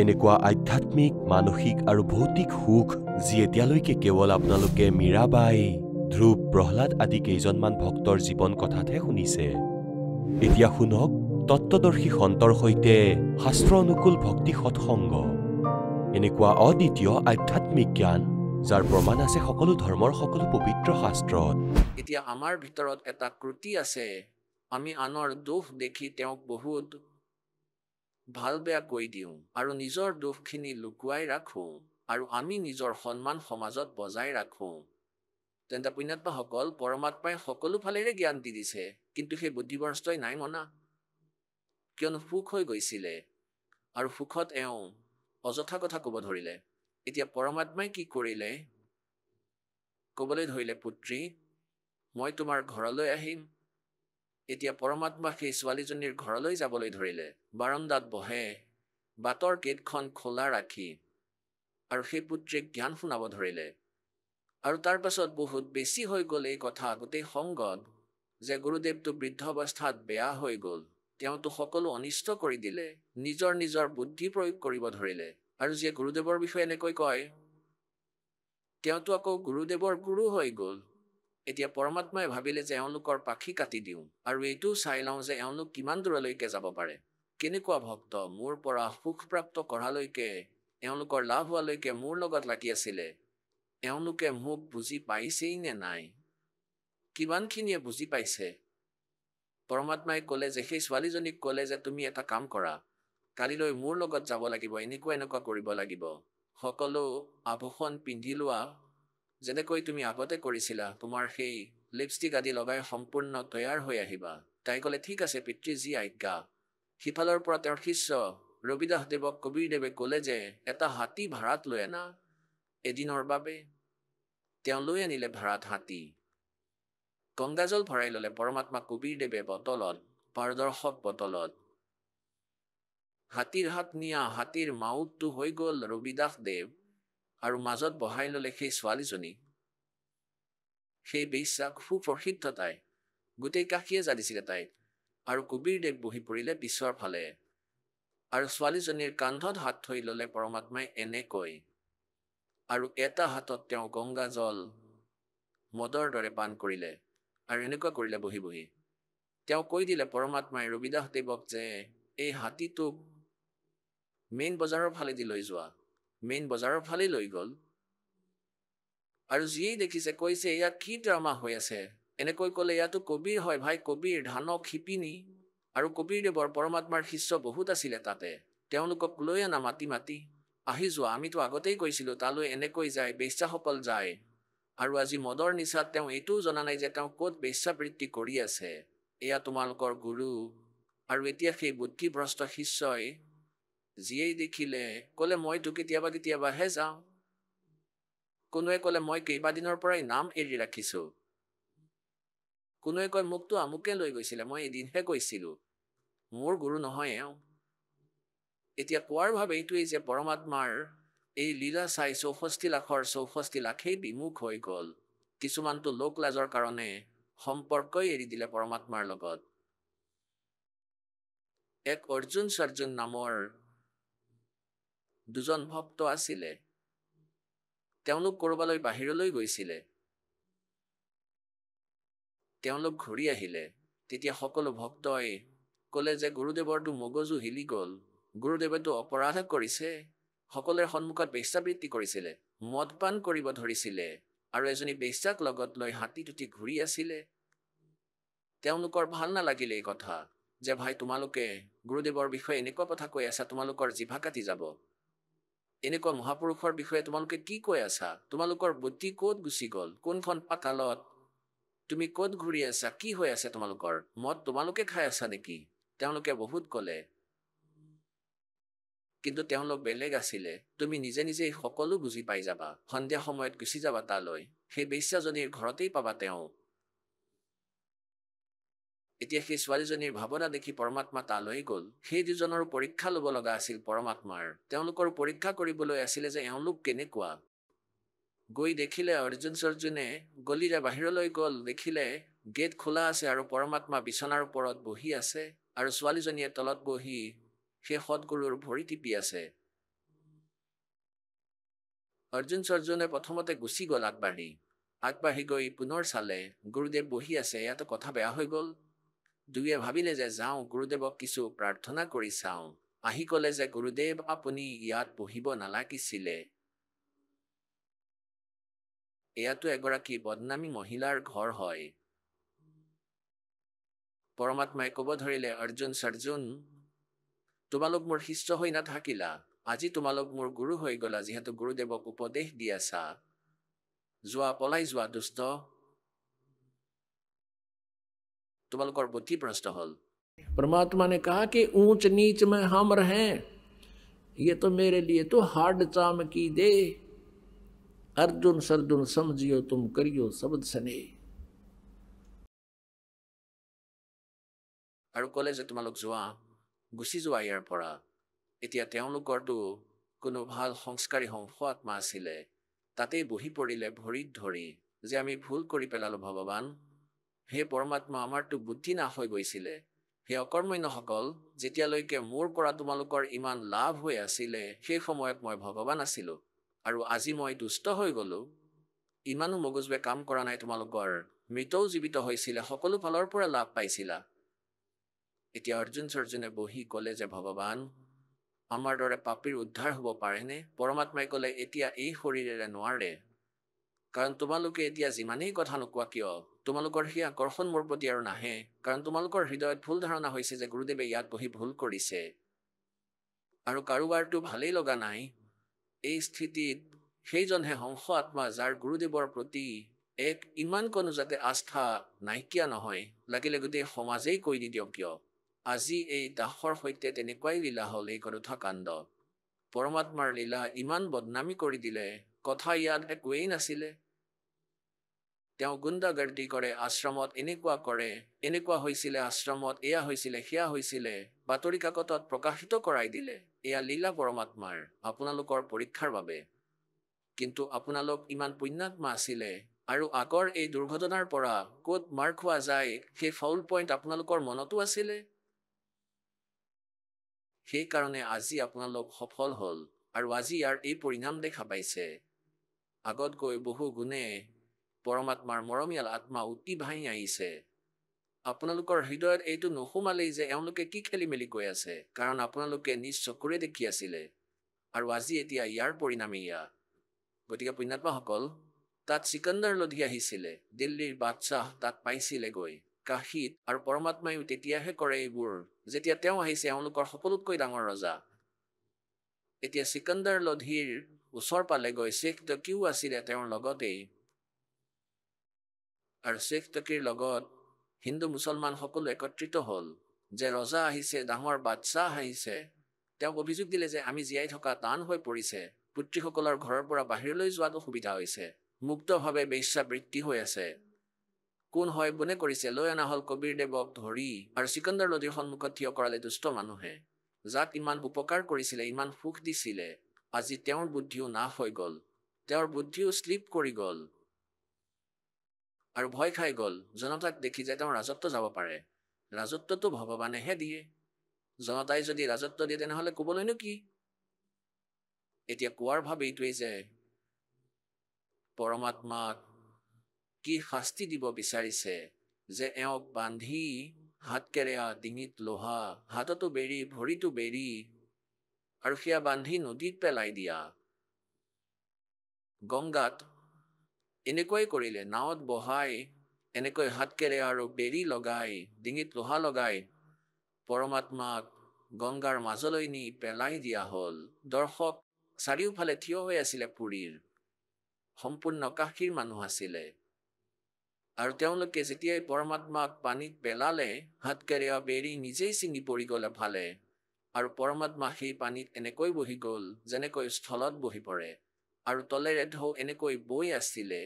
এনেকুৱা আধ্যাত্মিক, মানসিক আৰু ভৌতিক সুখ যি এতিয়ালৈকে কেৱল আপোনালোকে মীৰাবাই, ধ্ৰুৱ, প্ৰহ্লাদ আদি কেইজনমান ভক্তৰ জীৱন কথাতহে শুনিছে। এতিয়া শুনক তত্ত্বদৰ্শী সন্তৰ সৈতে শাস্ত্ৰ অনুকূল ভক্তি সৎসংগ, এনেকুৱা অদ্বিতীয় আধ্যাত্মিক জ্ঞান যাৰ প্ৰমাণ আছে সকলো ধৰ্মৰ সকলো পবিত্ৰ শাস্ত্ৰত। এতিয়া আমাৰ ভিতৰত এটা ক্ৰুটি আছে, আমি আনৰ দোষ দেখি তেওঁক বহুত ভাল বেয়া কৈ দিওঁ আৰু নিজৰ দোষখিনি লুকুৱাই ৰাখোঁ আৰু আমি নিজৰ সন্মান সমাজত বজাই ৰাখোঁ। তেন্তে পুণ্যাত্মাসকল, পৰমাত্মাই সকলো ফালেৰে জ্ঞান দি দিছে, কিন্তু সেই বুদ্ধিভ্ৰষ্টই নাই মনা, কিয়নো সুখ হৈ গৈছিলে আৰু সুখত এওঁ অযথা কথা ক'ব ধৰিলে। এতিয়া পৰমাত্মাই কি কৰিলে? ক'বলৈ ধৰিলে, পুত্ৰী, মই তোমাৰ ঘৰলৈ আহিম। এতিয়া পৰমাত্মা সেই ছোৱালীজনীৰ ঘৰলৈ যাবলৈ ধৰিলে, বাৰান্দাত বহে, বাটৰ গেটখন খোলা ৰাখি, আৰু সেই পুত্ৰীক জ্ঞান শুনাব ধৰিলে। আৰু তাৰ পাছত বহুত বেছি হৈ গ'ল এই কথা গোটেই সংগত, যে গুৰুদেৱটো বৃদ্ধ অৱস্থাত বেয়া হৈ গ'ল, তেওঁতো সকলো অনিষ্ট কৰি দিলে, নিজৰ বুদ্ধি প্ৰয়োগ কৰিব ধৰিলে। আৰু যিয়ে গুৰুদেৱৰ বিষয়ে এনেকৈ কয়, তেওঁতো আকৌ গুৰুদেৱৰ গুৰু হৈ গ'ল। এতিয়া পৰমাত্মাই ভাবিলে যে এওঁলোকৰ পাখি কাটি দিওঁ আৰু এইটোও চাই লওঁ যে এওঁলোক কিমান দূৰলৈকে যাব পাৰে। কেনেকুৱা ভক্ত, মোৰ পৰা সুখপ্ৰাপ্ত কৰালৈকে, এওঁলোকৰ লাভ হোৱালৈকে মোৰ লগত লাগি আছিলে। এওঁলোকে মোক বুজি পাইছেই নে নাই? কিমানখিনিয়ে বুজি পাইছে? পৰমাত্মাই ক'লে যে সেই ছোৱালীজনীক ক'লে যে তুমি এটা কাম কৰা, কালিলৈ মোৰ লগত যাব লাগিব, এনেকুৱা কৰিব লাগিব, সকলো আভূষণ পিন্ধি লোৱা, যেনেকৈ তুমি আগতে কৰিছিলা, তোমাৰ সেই লিপষ্টিক আদি লগাই সম্পূৰ্ণ তৈয়াৰ হৈ আহিবা। তাই ক'লে, ঠিক আছে পিতৃ, যি আজ্ঞা। সিফালৰ পৰা তেওঁৰ শিষ্য ৰবিদাস দেৱক কবীৰদেৱে ক'লে যে এটা হাতী ভাড়াত লৈ আনা এদিনৰ বাবে। তেওঁ লৈ আনিলে ভাড়াত হাতী। গংগাজল ভৰাই ল'লে পৰমাত্মা কবীৰদেৱে বটলত, পাৰদৰ্শক বটলত। হাতীৰ হাত নিয়া হাতীৰ মাউতটো হৈ গ'ল ৰবিদাস দেৱ, আৰু মাজত বহাই ল'লে সেই ছোৱালীজনী। সেই বেশ্যাক সুপ্ৰসিদ্ধ তাই, গোটেই কাশীয়ে জানিছিলে তাইক, আৰু কবীৰদেৱ বহি পৰিলে পিছৰ ফালে, আৰু ছোৱালীজনীৰ কান্ধত হাত থৈ ল'লে পৰমাত্মাই এনেকৈ, আৰু এটা হাতত তেওঁ গংগাজল মদৰ দৰে পাণ কৰিলে আৰু এনেকুৱা কৰিলে বহি বহি। তেওঁ কৈ দিলে পৰমাত্মাই ৰবিদাসদেৱক যে এই হাতীটোক মেইন বজাৰৰ ফালেদি লৈ যোৱা। মেইন বজাৰৰ ফালে লৈ গ'ল আৰু যিয়েই দেখিছে কৈছে ইয়াত কি ড্ৰামা হৈ আছে। এনেকৈ ক'লে ইয়াতো কবিৰ হয় ভাই, কবিৰ ধানক শিপিনী। আৰু কবিৰদেৱৰ পৰমাত্মাৰ শিষ্য বহুত আছিলে তাতে। তেওঁলোকক লৈ আনা মাতি মাতি আহি যোৱা। আমিতো আগতেই কৈছিলোঁ তালৈ এনেকৈ যায়, বেশ্যাসকল যায়। আৰু আজি মদৰ নিচাত তেওঁ এইটোও জনা নাই যে তেওঁ ক'ত বেশ্যাবৃত্তি কৰি আছে। এয়া তোমালোকৰ গুৰু। আৰু এতিয়া সেই বুদ্ধিভ্ৰষ্ট শিষ্যই যিয়েই দেখিলে ক'লে মইতো কেতিয়াবাহে যাওঁ। কোনোৱে ক'লে মই কেইবাদিনৰ পৰাই নাম এৰি ৰাখিছোঁ। কোনোৱে কয় মোকতো আমুকে লৈ গৈছিলে, মই এদিনহে গৈছিলোঁ, মোৰ গুৰু নহয় এওঁ। এতিয়া কোৱাৰ ভাৱ এইটোৱেই যে পৰমাত্মাৰ এই লীলা চাই 64 লাখেই বিমুখ হৈ গ'ল। কিছুমানটো লোক লাজৰ কাৰণে সম্পৰ্কই এৰি দিলে পৰমাত্মাৰ লগত। এক অৰ্জুন সৰ্জুন নামৰ দুজন ভক্ত আছিলে। তেওঁলোক ক'ৰবালৈ বাহিৰলৈ গৈছিলে। তেওঁলোক ঘূৰি আহিলে। তেতিয়া সকলো ভক্তই ক'লে যে গুৰুদেৱৰটো মগজু হিলি গ'ল, গুৰুদেৱেতো অপৰাধ কৰিছে। সকলোৰে সন্মুখত বেশ্যাবৃত্তি কৰিছিলে, মদপান কৰিব ধৰিছিলে আৰু এজনী বেশ্যাক লগত লৈ হাতীত উঠি ঘূৰি আছিলে। তেওঁলোকৰ ভাল নালাগিলে এই কথা যে ভাই তোমালোকে গুৰুদেৱৰ বিষয়ে এনেকুৱা কথা কৈ আছা, তোমালোকৰ জিভা কাটি যাব। এনেকুৱা মহাপুৰুষৰ বিষয়ে তোমালোকে কি কৈ আছা? তোমালোকৰ বুদ্ধি ক'ত গুচি গ'ল? কোনখন পাতালত? তুমি ক'ত ঘূৰি আছা? কি হৈ আছে তোমালোকৰ? মদ তোমালোকে খাই আছা নেকি? তেওঁলোকে বহুত ক'লে। কিন্তু তেওঁলোক বেলেগ আছিলে। তুমি নিজে নিজেই সকলো বুজি পাই যাবা। সন্ধিয়া সময়ত গুচি যাবা তালৈ। সেই বেশ্যাজনীৰ ঘৰতেই পাবা তেওঁ। এতিয়া সেই ছোৱালীজনীৰ ভাৱনা দেখি পৰমাত্মা তালৈ গ'ল। সেই দুজনৰো পৰীক্ষা ল'ব লগা আছিল পৰমাত্মাৰ। তেওঁলোকৰ পৰীক্ষা কৰিবলৈ আছিলে যে এওঁলোক কেনেকুৱা। গৈ দেখিলে অৰ্জুন সৰ্জুনে গলিৰে বাহিৰলৈ গ'ল, দেখিলে গেট খোলা আছে আৰু পৰমাত্মা বিচনাৰ ওপৰত বহি আছে আৰু ছোৱালীজনীয়ে তলত বহি সেই সৎগুৰুৰ ভৰি টিপি আছে। অৰ্জুন সৰ্জুনে প্ৰথমতে গুচি গ'ল আগবাঢ়ি গৈ পুনৰ চালে গুৰুদেৱ বহি আছে। ইয়াতো কথা বেয়া হৈ গ'ল। দুয়ে ভাবিলে যে যাওঁ গুৰুদেৱক কিছু প্ৰাৰ্থনা কৰি চাওঁ। আহি ক'লে যে গুৰুদেৱ আপুনি ইয়াত বহিব নালাগিছিলে। এয়াতো এগৰাকী বদনামী মহিলাৰ ঘৰ হয়। পৰমাত্মাই ক'ব ধৰিলে অৰ্জুন সৰ্জুন তোমালোক মোৰ শিষ্য হৈ নাথাকিলা, আজি তোমালোক মোৰ গুৰু হৈ গ'লা। যিহেতু গুৰুদেৱক উপদেশ দি আছা, যোৱা পলাই যোৱা দুষ্ট। তোমালোকৰ বুদ্ধি ভ্ৰষ্ট হ'ল। परमात्मा ने कहा कि ऊंच नीच में हम रहें, ये तो मेरे लिए तो हार्ड चाम की दे। अर्जुन सर्जुन समझियो तुम करियो शब्द सने। আৰু ক'লে যে তোমালোক যোৱা, গুচি যোৱা ইয়াৰ পৰা। এতিয়া তেওঁলোকৰতো কোনো ভাল সংস্কাৰী হংস আত্মা আছিলে। তাতেই বহি পৰিলে ভৰিত ধৰি যে আমি ভুল কৰি পেলালো ভগৱান। হে পৰমাত্মা আমাৰতো বুদ্ধি নাশ হৈ গৈছিলে। হে অকৰ্মণ্যসকল, যেতিয়ালৈকে মোৰ পৰা তোমালোকৰ ইমান লাভ হৈ আছিলে সেই সময়ত মই ভগৱান আছিলোঁ আৰু আজি মই দুষ্ট হৈ গ'লো। ইমানো মগজুৱে কাম কৰা নাই তোমালোকৰ। মৃতও জীৱিত হৈছিলে, সকলো ফালৰ পৰা লাভ পাইছিলা। এতিয়া অৰ্জুন সৰ্জুনে বহি ক'লে যে ভগৱান আমাৰ দৰে পাপীৰ উদ্ধাৰ হ'ব পাৰেনে? পৰমাত্মাই ক'লে এতিয়া এই শৰীৰেৰে নোৱাৰে, কাৰণ তোমালোকে এতিয়া যিমানেই কথা নোকোৱা কিয় তোমালোকৰ সেই আকৰ্ষণ মোৰ প্ৰতি আৰু নাহে, কাৰণ তোমালোকৰ হৃদয়ত ভুল ধাৰণা হৈছে যে গুৰুদেৱে ইয়াত বহি ভুল কৰিছে আৰু কাৰোবাৰতো ভালেই লগা নাই। এই স্থিতিত সেইজনহে হংস আত্মা যাৰ গুৰুদেৱৰ প্ৰতি এক ইমানকণো যাতে আস্থা নাইকিয়া নহয়, লাগিলে গোটেই সমাজেই কৈ নিদিয়ক কিয়। আজি এই দাসৰ সৈতে তেনেকুৱাই লীলা হ'ল এই গৰুথা কাণ্ড। পৰমাত্মাৰ লীলা ইমান বদনামী কৰি দিলে, কথা ইয়াত একোৱেই নাছিলে। তেওঁ গুণ্ডাগৰ্দি কৰে, আশ্ৰমত এনেকুৱা কৰে, এনেকুৱা হৈছিলে আশ্ৰমত, এয়া হৈছিলে সেয়া হৈছিলে, বাতৰি কাকতত প্ৰকাশিত কৰাই দিলে। এয়া লীলা পৰমাত্মাৰ আপোনালোকৰ পৰীক্ষাৰ বাবে। কিন্তু আপোনালোক ইমান পুণ্যাত্মা আছিলে আৰু আগৰ এই দুৰ্ঘটনাৰ পৰা ক'ত মাৰ খোৱা যায় সেই ফাউল পইণ্ট আপোনালোকৰ মনতো আছিলে। সেইকাৰণে আজি আপোনালোক সফল হ'ল আৰু আজি ইয়াৰ এই পৰিণাম দেখা পাইছে। আগত গৈ বহু গুণে পৰমাত্মাৰ মৰমীয়াল আত্মা উটি ভাহি আহিছে। আপোনালোকৰ হৃদয়ত এইটো নোসোমালেই যে এওঁলোকে কি খেলি মেলি কৈ আছে, কাৰণ আপোনালোকে নিজ চকুৰে দেখি আছিলে আৰু আজি এতিয়া ইয়াৰ পৰিণামে ইয়া। গতিকে পুণ্যাত্মাসকল, তাত চিকন্দৰ লোধি আহিছিলে, দিল্লীৰ বাদশ্বাহ তাত পাইছিলেগৈ কাশীত, আৰু পৰমাত্মায়ো তেতিয়াহে কৰে এইবোৰ যেতিয়া তেওঁ আহিছে এওঁলোকৰ সকলোতকৈ ডাঙৰ ৰজা। এতিয়া চিকন্দৰ লোধিৰ ওচৰ পালেগৈ শ্বেখ তকিও আছিলে তেওঁৰ লগতেই, আৰু শ্বেখ তকিৰ লগত হিন্দু মুছলমান সকলো একত্ৰিত হ'ল যে ৰজা আহিছে, ডাঙৰ বাদশ্বাহ আহিছে। তেওঁক অভিযোগ দিলে যে আমি জীয়াই থকা টান হৈ পৰিছে, পুত্ৰীসকলৰ ঘৰৰ পৰা বাহিৰলৈ যোৱাটো সুবিধা হৈছে, মুক্তভাৱে বেশ্যাবৃত্তি হৈ আছে। কোন হয়, কোনে কৰিছে, লৈ অনা হ'ল কবিৰদেৱক ধৰি আৰু চিকন্দৰ লোধিৰ সন্মুখত থিয় কৰালে দুষ্ট মানুহে, যাক ইমান উপকাৰ কৰিছিলে, ইমান সুখ দিছিলে। আজি তেওঁৰ বুদ্ধিও নাশ হৈ গ'ল, তেওঁৰ বুদ্ধিও শ্লিপ কৰি গ'ল আৰু ভয় খাই গ'ল জনতাক দেখি যে তেওঁৰ ৰাজত্ব যাব পাৰে। ৰাজত্বটো ভগৱানেহে দিয়ে, জনতাই যদি ৰাজত্ব দিয়ে তেনেহ'লে ক'বলৈনো কি? এতিয়া কোৱাৰ ভাৱ এইটোৱেই যে পৰমাত্মাক কি শাস্তি দিব বিচাৰিছে যে এওঁক বান্ধি হাতকেৰেয়া, ডিঙিত লোহা, হাততো বেৰি, ভৰিতো বেৰি, আৰু সেয়া বান্ধি নদীত পেলাই দিয়া। গংগাত এনেকৈ কৰিলে, নাৱত বহাই এনেকৈ হাতকেৰেয়া আৰু বেৰি লগাই, ডিঙিত লোহা লগাই পৰমাত্মাক গংগাৰ মাজলৈ নি পেলাই দিয়া হ'ল। দৰ্শক চাৰিওফালে থিয় হৈ আছিলে, পুৰীৰ সম্পূৰ্ণ কাশীৰ মানুহ আছিলে, আৰু তেওঁলোকে যেতিয়াই পৰমাত্মাক পানীত পেলালে, হাতকেৰেয়া বেৰি নিজেই ছিঙি পৰি গ'ল এফালে, আৰু পৰমাত্মা সেই পানীত এনেকৈ বহি গ'ল যেনেকৈ স্থলত বহি পৰে, আৰু তলেৰে ঢৌ এনেকৈ বৈ আছিলে।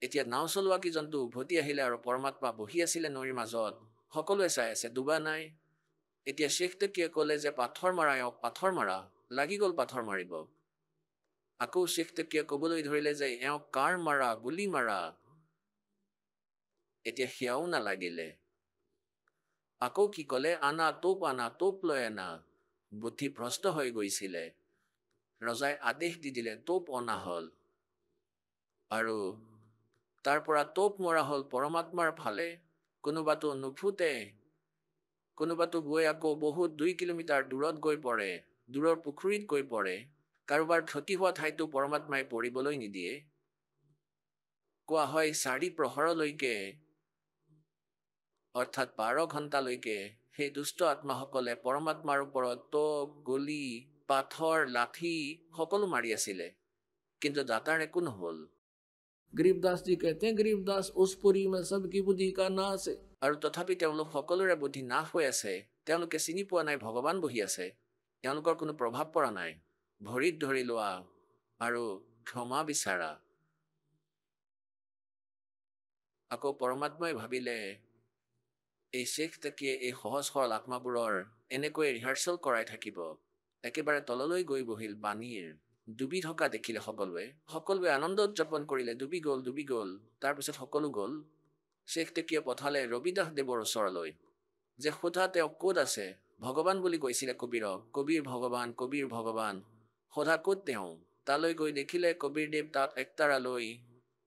এতিয়া নাও চলোৱা কিজনটো উভতি আহিলে আৰু পৰমাত্মা বহি আছিলে নৈৰ মাজত, সকলোৱে চাই আছে, ডুবা নাই। এতিয়া শ্বেখ তকিয়ে ক'লে যে পাথৰ মাৰা এওঁক, পাথৰ মাৰা। লাগি গ'ল পাথৰ মাৰিব। আকৌ শ্বেখ তকিয়ে ক'বলৈ ধৰিলে যে এওঁক কাৰ মাৰা, গুলী মাৰা। এতিয়া সেয়াও নালাগিলে। আকৌ কি ক'লে, আনা, টোপ লৈ আনা। বুদ্ধি ভ্ৰষ্ট হৈ গৈছিলে। ৰজাই আদেশ দি দিলে, টোপ অনা হ'ল, আৰু তাৰ পৰা টোপ মৰা হ'ল পৰমাত্মাৰ ফালে। কোনোবাটো নুফুটে, কোনোবাটো গৈ আকৌ বহুত 2 কিলোমিটাৰ দূৰত গৈ পৰে, দূৰৰ পুখুৰীত গৈ পৰে। কাৰোবাৰ ক্ষতি হোৱা ঠাইতো পৰমাত্মাই পৰিবলৈ নিদিয়ে। কোৱা হয় 4 প্ৰহৰলৈকে, অৰ্থাৎ 12 ঘণ্টালৈকে সেই দুষ্ট আত্মাসকলে পৰমাত্মাৰ ওপৰত টোপ, গুলী, পাথৰ, লাঠি সকলো মাৰি আছিলে, কিন্তু দাতাৰ একো নহ'ল। গৰীবদাস জি কহতে हैं গৰীবদাস উস পুৰী में सबकी बुद्धि का नाश है। আৰু তথাপি তেওঁলোক সকলোৰে বুদ্ধি নাশ হৈ আছে। তেওঁলোকে চিনি পোৱা নাই ভগৱান বহি আছে, তেওঁলোকৰ কোনো প্ৰভাৱ পৰা নাই। ভৰিত ধৰি লোৱা আৰু ক্ষমা বিচৰা। আকৌ পৰমাত্মাই ভাবিলে এই শ্বেখ তকিয়ে এই সহজ সৰল আত্মাবোৰৰ এনেকৈ ৰিহাৰ্চেল কৰাই থাকিব। একেবাৰে তললৈ গৈ বহিল পানীৰ, ডুবি থকা দেখিলে সকলোৱে আনন্দ উদযাপন কৰিলে, ডুবি গ'ল। তাৰপিছত সকলো গ'ল। শ্বেখ তকিয়ে পঠালে ৰবিদাস দেৱৰ ওচৰলৈ যে সোধা তেওঁ ক'ত আছে। ভগৱান বুলি কৈছিলে কবিৰক, কবিৰ ভগৱান। সোধা ক'ত তেওঁ। তালৈ গৈ দেখিলে কবিৰদেৱ তাত একতাৰা লৈ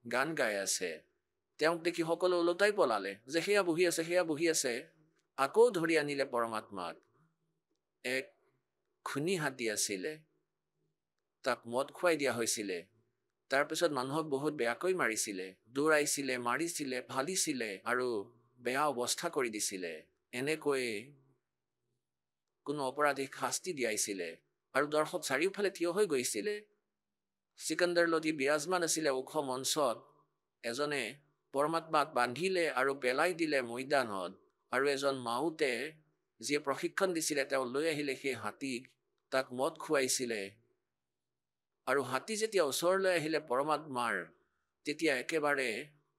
গান গাই আছে। তেওঁক দেখি সকলো ওলোটাই পলালে যে সেয়া বহি আছে। আকৌ ধৰি আনিলে পৰমাত্মাক। এক খুনী হাতী আছিলে, তাক মদ খুৱাই দিয়া হৈছিলে। তাৰপিছত মানুহক বহুত বেয়াকৈ মাৰিছিলে, দৌৰাইছিলে, মাৰিছিলে, ফালিছিলে আৰু বেয়া অৱস্থা কৰি দিছিলে। এনেকৈ কোনো অপৰাধীক শাস্তি দিয়াইছিলে, আৰু দৰ্শক চাৰিওফালে থিয় হৈ গৈছিলে। চিকন্দৰ লোধি বিৰাজমান আছিলে ওখ মঞ্চত। এজনে পৰমাত্মাক বান্ধিলে আৰু পেলাই দিলে মৈদানত, আৰু এজন মাউতে যিয়ে প্ৰশিক্ষণ দিছিলে তেওঁ লৈ আহিলে সেই হাতীক, তাক মদ খুৱাইছিলে। আৰু হাতী যেতিয়া ওচৰলৈ আহিলে পৰমাত্মাৰ, তেতিয়া একেবাৰে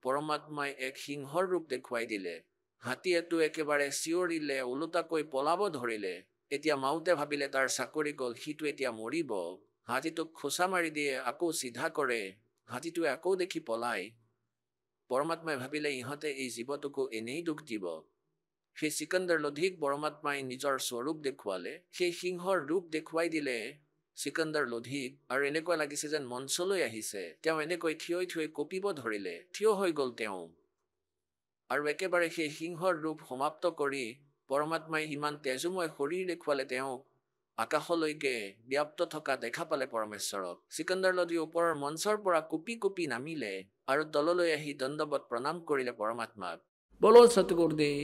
পৰমাত্মাই এক সিংহৰ ৰূপ দেখুৱাই দিলে। হাতীয়েতো একেবাৰে চিঞৰিলে, ওলোটাকৈ পলাব ধৰিলে। এতিয়া মাউতে ভাবিলে তাৰ চাকৰি গ'ল, সিটো এতিয়া মৰিব। হাতীটোক খোচা মাৰি দিয়ে, আকৌ চিধা কৰে। হাতীটোৱে আকৌ দেখি পলায়। পৰমাত্মাই ভাবিলে ইহঁতে এই জীৱটোকো এনেই দুখ দিব। সেই চিকন্দৰ লোধিক পৰমাত্মাই নিজৰ স্বৰূপ দেখুৱালে, সেই সিংহৰ ৰূপ দেখুৱাই দিলে। চিকান্দাৰ লোধিক আৰু এনেকুৱা লাগিছে যেন মঞ্চলৈ আহিছে। তেওঁ এনেকৈ থিয় থিয় কঁপিব ধৰিলে। থিয় হৈ গ'ল তেওঁ আৰু একেবাৰে সেই সিংহৰ ৰূপ সমাপ্ত কৰি পৰমাত্মাই ইমান তেজময় শৰীৰ দেখুৱালে তেওঁক আকাশলৈকে ব্যাপ্ত থকা দেখা পালে পৰমেশ্বৰক। চিকান্দাৰ লোধি ওপৰৰ মঞ্চৰ পৰা কঁপি কঁপি নামিলে আৰু তললৈ আহি দণ্ডৱত প্ৰণাম কৰিলে পৰমাত্মাক। বলো সতগুৰুদেৱ।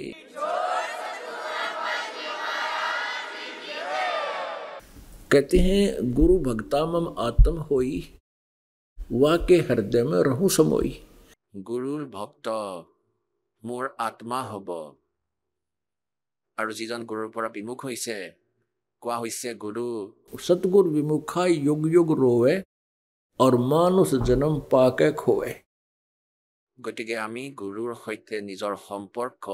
कहते हैं गुरु भक्ता मम आत्म होई वाके हृदय में रहूं समोई। गुरुर भक्त मोर आत्मा हब। আৰু যিজন গুৰুৰ পৰা বিমুখ হৈছে কোৱা হৈছে গুৰু সতগুৰ বিমুখাই যোগ যোগ रोवे और मानुष जन्म पाके खोए। গতিকে আমি গুৰুৰ সৈতে নিজৰ সম্পৰ্ক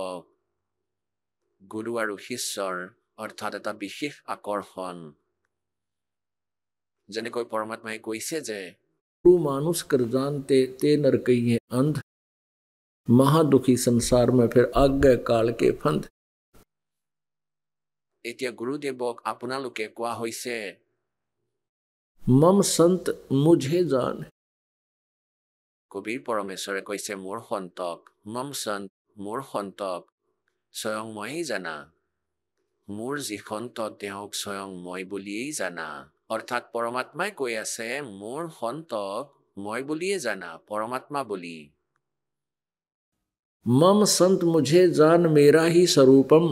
গুৰু আৰু শিষ্যৰ অৰ্থাৎ এটা বিশেষ আকৰ্ষণ। যেনেকৈ পৰমাত্মাই কৈছে যে গুৰু মানুষ कर जानते ते नर कहिए अंध महादुखी संसार में फिर आज्ञा काल के फंद। এতিয়া গুৰুদেৱক আপোনালোকে কোৱা হৈছে মম সন্ত মুঝে জান। কবিৰ পৰমেশ্বৰে কৈছে মোৰ সন্তক মম সন্ত মোৰ সন্তক স্বয়ং ময়েই জানা। মোৰ যি সন্ত তেওঁক স্বয়ং মই বুলিয়েই জানা। অৰ্থাৎ পৰমাত্মাই কৈ আছে মোৰ সন্তক মই বুলিয়ে জানা পৰমাত্মা বুলি। মম সন্ত মুঝে জান মেৰা হি স্বৰূপম।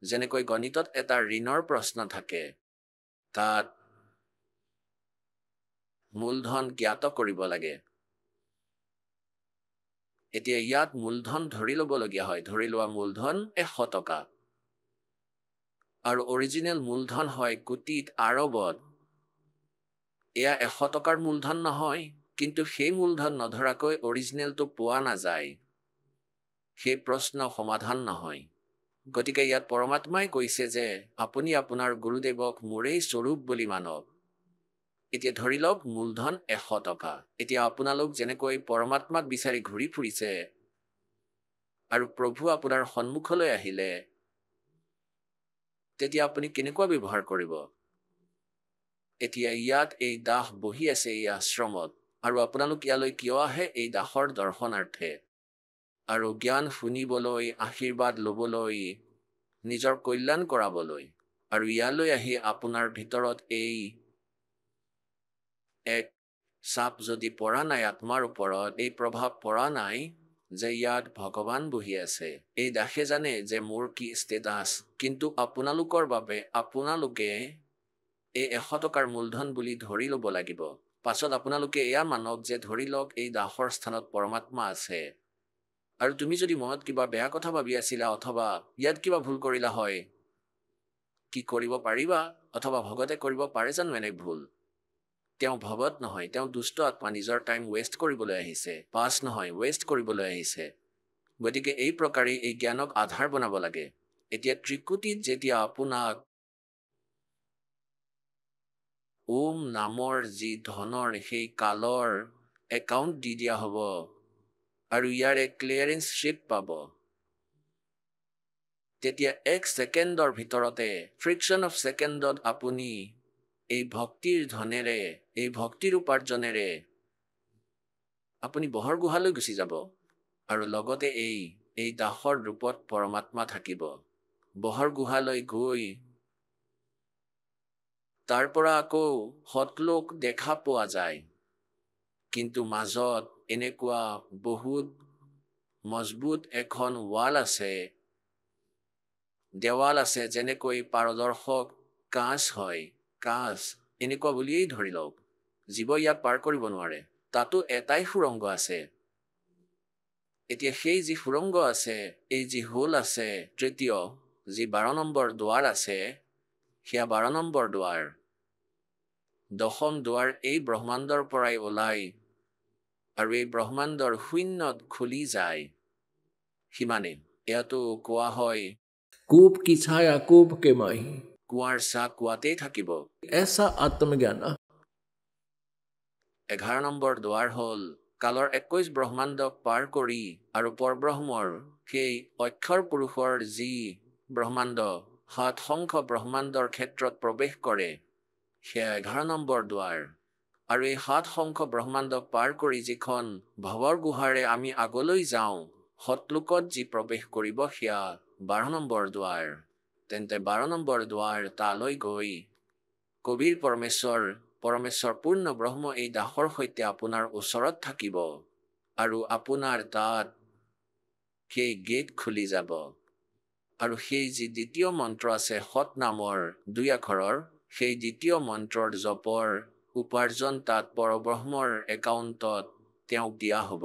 যেনেকৈ গণিতত এটা ঋণৰ প্ৰশ্ন থাকে তাত মূলধন জ্ঞাত কৰিব লাগে। এতিয়া ইয়াত মূলধন ধৰি ল'বলগীয়া হয়। ধৰি লোৱা মূলধন 100 টকা আৰু অৰিজিনেল মূলধন হয় কোটিত আৰবত। এয়া 100 টকাৰ মূলধন নহয়, কিন্তু সেই মূলধন নধৰাকৈ অৰিজিনেলটো পোৱা নাযায়। সেই প্ৰশ্ন সমাধান নহয়। গতিকে ইয়াত পৰমাত্মাই কৈছে যে আপুনি আপোনাৰ গুৰুদেৱক মোৰেই স্বৰূপ বুলি মানক। এতিয়া ধৰি লওক মূলধন 100 টকা। এতিয়া আপোনালোক যেনেকৈ পৰমাত্মাক বিচাৰি ঘূৰি ফুৰিছে আৰু প্ৰভু আপোনাৰ সন্মুখলৈ আহিলে তেতিয়া আপুনি কেনেকুৱা ব্যৱহাৰ কৰিব? এতিয়া ইয়াত এই দাস বহি আছে এই আশ্ৰমত আৰু আপোনালোক ইয়ালৈ কিয় আহে? এই দাসৰ দৰ্শনাৰ্থে আৰু জ্ঞান শুনিবলৈ আশীৰ্বাদ ল'বলৈ নিজৰ কল্যাণ কৰাবলৈ। আৰু ইয়ালৈ আহি আপোনাৰ ভিতৰত এই এক চাপ যদি পৰা নাই আত্মাৰ ওপৰত, এই প্ৰভাৱ পৰা নাই যে ইয়াত ভগৱান বহি আছে। এই দাসে জানে যে মোৰ কি ষ্টেটাছ, কিন্তু আপোনালোকৰ বাবে আপোনালোকে এই 100 টকাৰ মূলধন বুলি ধৰি ল'ব লাগিব। পাছত আপোনালোকে এয়া মানক যে ধৰি লওক এই দাসৰ স্থানত পৰমাত্মা আছে আৰু তুমি যদি মনত কিবা বেয়া কথা ভাবি আছিলা অথবা ইয়াত কিবা ভুল কৰিলা হয় কি কৰিব পাৰিবা? অথবা ভগতে কৰিব পাৰে জানো এনে ভুল? তেওঁ ভগত নহয়, তেওঁ দুষ্ট আত্মা। নিজৰ টাইম ৱেষ্ট কৰিবলৈ আহিছে, পাছ নহয় ৱেষ্ট কৰিবলৈ আহিছে। গতিকে এই প্ৰকাৰে এই জ্ঞানক আধাৰ বনাব লাগে। এতিয়া ত্ৰিকুটিত যেতিয়া আপোনাক ওম নামৰ যি ধনৰ সেই কালৰ একাউণ্ট দি দিয়া হ'ব আৰু ইয়াৰে ক্লিয়াৰেন্স শ্বিট পাব, তেতিয়া 1 ছেকেণ্ডৰ ভিতৰতে ফ্ৰিকশ্যন অফ ছেকেণ্ডত আপুনি এই ভক্তিৰ ধনেৰে এই ভক্তিৰ উপাৰ্জনেৰে আপুনি বহৰ গুহালৈ গুচি যাব আৰু লগতে এই দাসৰ ৰূপত পৰমাত্মা থাকিব। বহৰ গুহালৈ গৈ তাৰ পৰা আকৌ সতলোক দেখা পোৱা যায়, কিন্তু মাজত এনেকুৱা বহুত মজবুত এখন ৱাল আছে, দেৱাল আছে, যেনেকৈ পাৰদৰ্শক কাঁচ হয়। কাঁচ এনেকুৱা বুলিয়েই ধৰি লওক, জীৱ ইয়াক পাৰ কৰিব নোৱাৰে। তাতো এটাই সুৰংগ আছে। এতিয়া সেই যি সুৰংগ আছে, এই যি হোল আছে, তৃতীয় যি 12 নম্বৰ দুৱাৰ আছে, সেয়া 12 নম্বৰ দুৱাৰ। 10ম দুৱাৰ এই ব্ৰহ্মাণ্ডৰ পৰাই ওলাই আৰু এই ব্ৰহ্মাণ্ডৰ শূন্যত খুলি যায়। সিমানে এয়াতো কোৱা হয় কূপ কি ছায়া কূপ কে মাহি, কুৱাৰ চাহ কুৱাতেই থাকিব, এছা আত্মজ্ঞান। 11 নম্বৰ দুৱাৰ হ'ল কালৰ 21 ব্ৰহ্মাণ্ডক পাৰ কৰি আৰু পৰব্ৰহ্মৰ সেই অক্ষৰ পুৰুষৰ যি ব্ৰহ্মাণ্ড 7 সংখ্য ব্ৰহ্মাণ্ডৰ ক্ষেত্ৰত প্ৰৱেশ কৰে সেয়া 11 নম্বৰ দুৱাৰ আৰু এই 7 সংখ্য ব্ৰহ্মাণ্ডক পাৰ কৰি যিখন ভৱৰ গুহাৰে আমি আগলৈ যাওঁ সতলোকত যি প্ৰৱেশ কৰিব সেয়া 12 নম্বৰ দুৱাৰ তেন্তে 12 নম্বৰ দুৱাৰ তালৈ গৈ কবিৰ পৰমেশ্বৰ পূৰ্ণ ব্ৰহ্ম এই দাসৰ সৈতে আপোনাৰ ওচৰত থাকিব আৰু আপোনাৰ তাত সেই গেট খুলি যাব আৰু সেই যি দ্বিতীয় মন্ত্ৰ আছে সৎ নামৰ 2 আখৰৰ সেই দ্বিতীয় মন্ত্ৰৰ জপৰ উপাৰ্জন তাত পৰব্ৰহ্মৰ একাউণ্টত তেওঁক দিয়া হ'ব